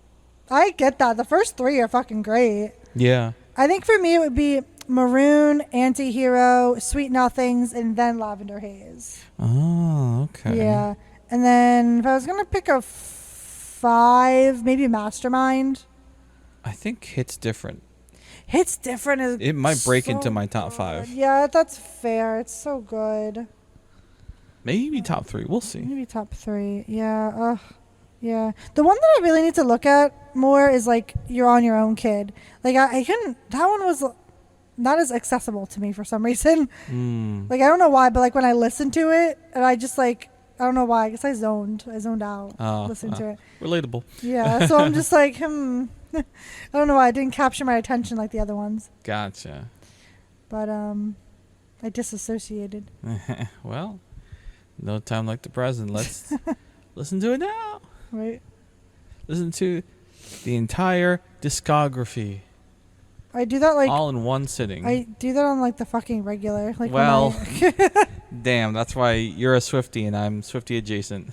I get that. The first 3 are fucking great. Yeah. I think for me it would be Maroon, Antihero, Sweet Nothings, and then Lavender Haze. Oh, okay. Yeah. And then if I was going to pick a 5, maybe Mastermind. I think Hit's different. Hit's different. It might break so into my top good. 5. Yeah, that's fair. It's so good. Maybe top 3. We'll see. Maybe top 3. Yeah. Yeah. The one that I really need to look at more is like You're on Your Own, Kid. Like I couldn't. That one was not as accessible to me for some reason. Like I don't know why, but like when I listened to it, and I just like I don't know why. I guess I zoned out listening to it. Relatable. Yeah. So I'm just like I don't know why it didn't capture my attention like the other ones. Gotcha. But I disassociated. Well, no time like the present. Let's listen to it now. Right. Listen to the entire discography. I do that like all in one sitting. I do that on like the fucking regular. Like well, damn, that's why you're a Swiftie and I'm Swiftie adjacent.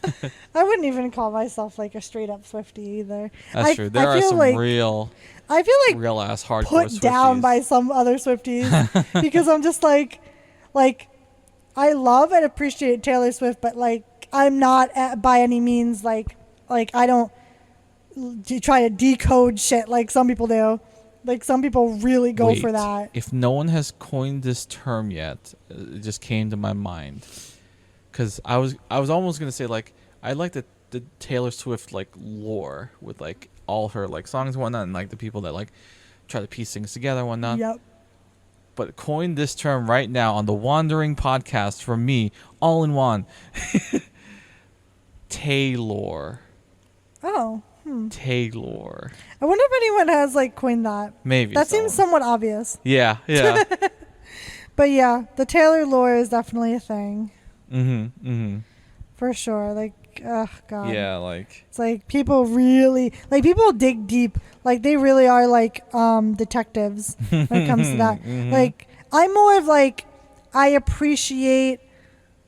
I wouldn't even call myself like a straight up Swiftie either. That's true. There are some like, real I feel like real ass hardcore put Swifties. down by some other Swifties because I'm just like I love and appreciate Taylor Swift, but like I'm not by any means like I don't try to decode shit like some people do. Like some people really go Wait, for that. if no one has coined this term yet, it just came to my mind. Because I was almost gonna say like I like the Taylor Swift like lore with like all her like songs and whatnot, and like the people that like try to piece things together and whatnot. Yep. But coin this term right now on the Juandering podcast from me, all in one. Taylor. Oh. Taylor. I wonder if anyone has like coined that. Maybe. That seems somewhat obvious. Yeah. But yeah, the Taylor lore is definitely a thing. Mm-hmm. For sure. Like, oh God. Yeah, like. It's like people really, like people dig deep. Like they really are like detectives when it comes to that. Like I'm more of like, I appreciate,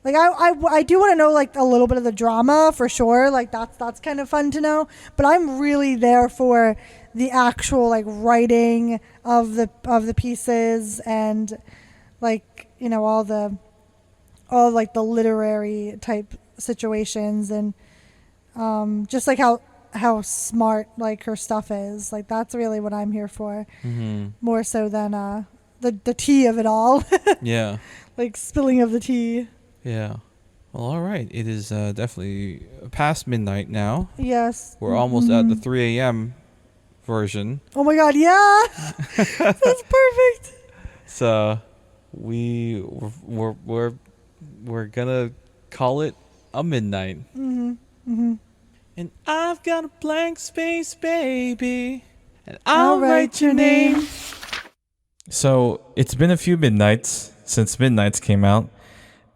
like I do want to know like a little bit of the drama for sure. Like that's kind of fun to know. But I'm really there for the actual like writing of the pieces and like, you know, all like the literary type situations and just like how smart like her stuff is. Like that's really what I'm here for. More so than the tea of it all. Yeah. Like spilling of the tea. Yeah. Well, all right. It is definitely past midnight now. Yes. We're almost at the 3 a.m. version. Oh my God, yeah. That's perfect. So we're gonna call it a midnight. And I've got a blank space, baby, and I'll write your name. So it's been a few midnights since Midnights came out,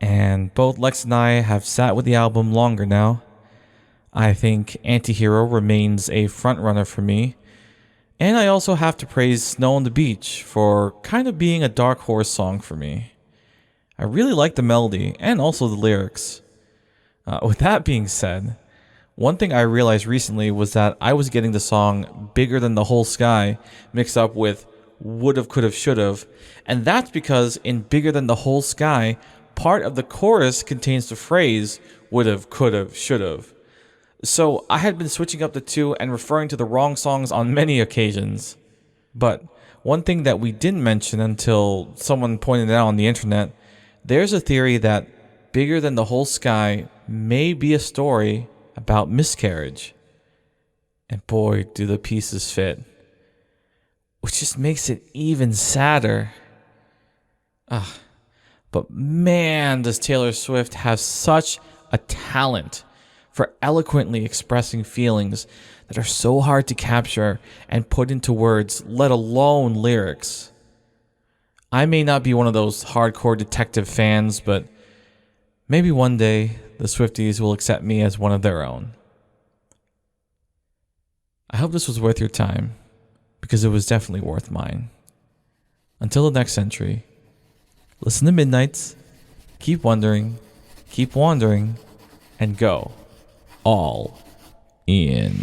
and both Lex and I have sat with the album longer now. I think Antihero remains a frontrunner for me, and I also have to praise Snow on the Beach for kind of being a dark horse song for me. I really like the melody and also the lyrics. With that being said, one thing I realized recently was that I was getting the song Bigger Than the Whole Sky mixed up with Would've, Could've, Should've, and that's because in Bigger Than the Whole Sky, part of the chorus contains the phrase would've, could've, should've. So I had been switching up the two and referring to the wrong songs on many occasions. But one thing that we didn't mention until someone pointed it out on the internet, there's a theory that Bigger Than the Whole Sky may be a story about miscarriage. And boy, do the pieces fit. Which just makes it even sadder. But man, does Taylor Swift have such a talent for eloquently expressing feelings that are so hard to capture and put into words, let alone lyrics. I may not be one of those hardcore detective fans, but maybe one day the Swifties will accept me as one of their own. I hope this was worth your time, because it was definitely worth mine. Until the next century, listen to Midnights, keep wondering, keep wandering, and go all in.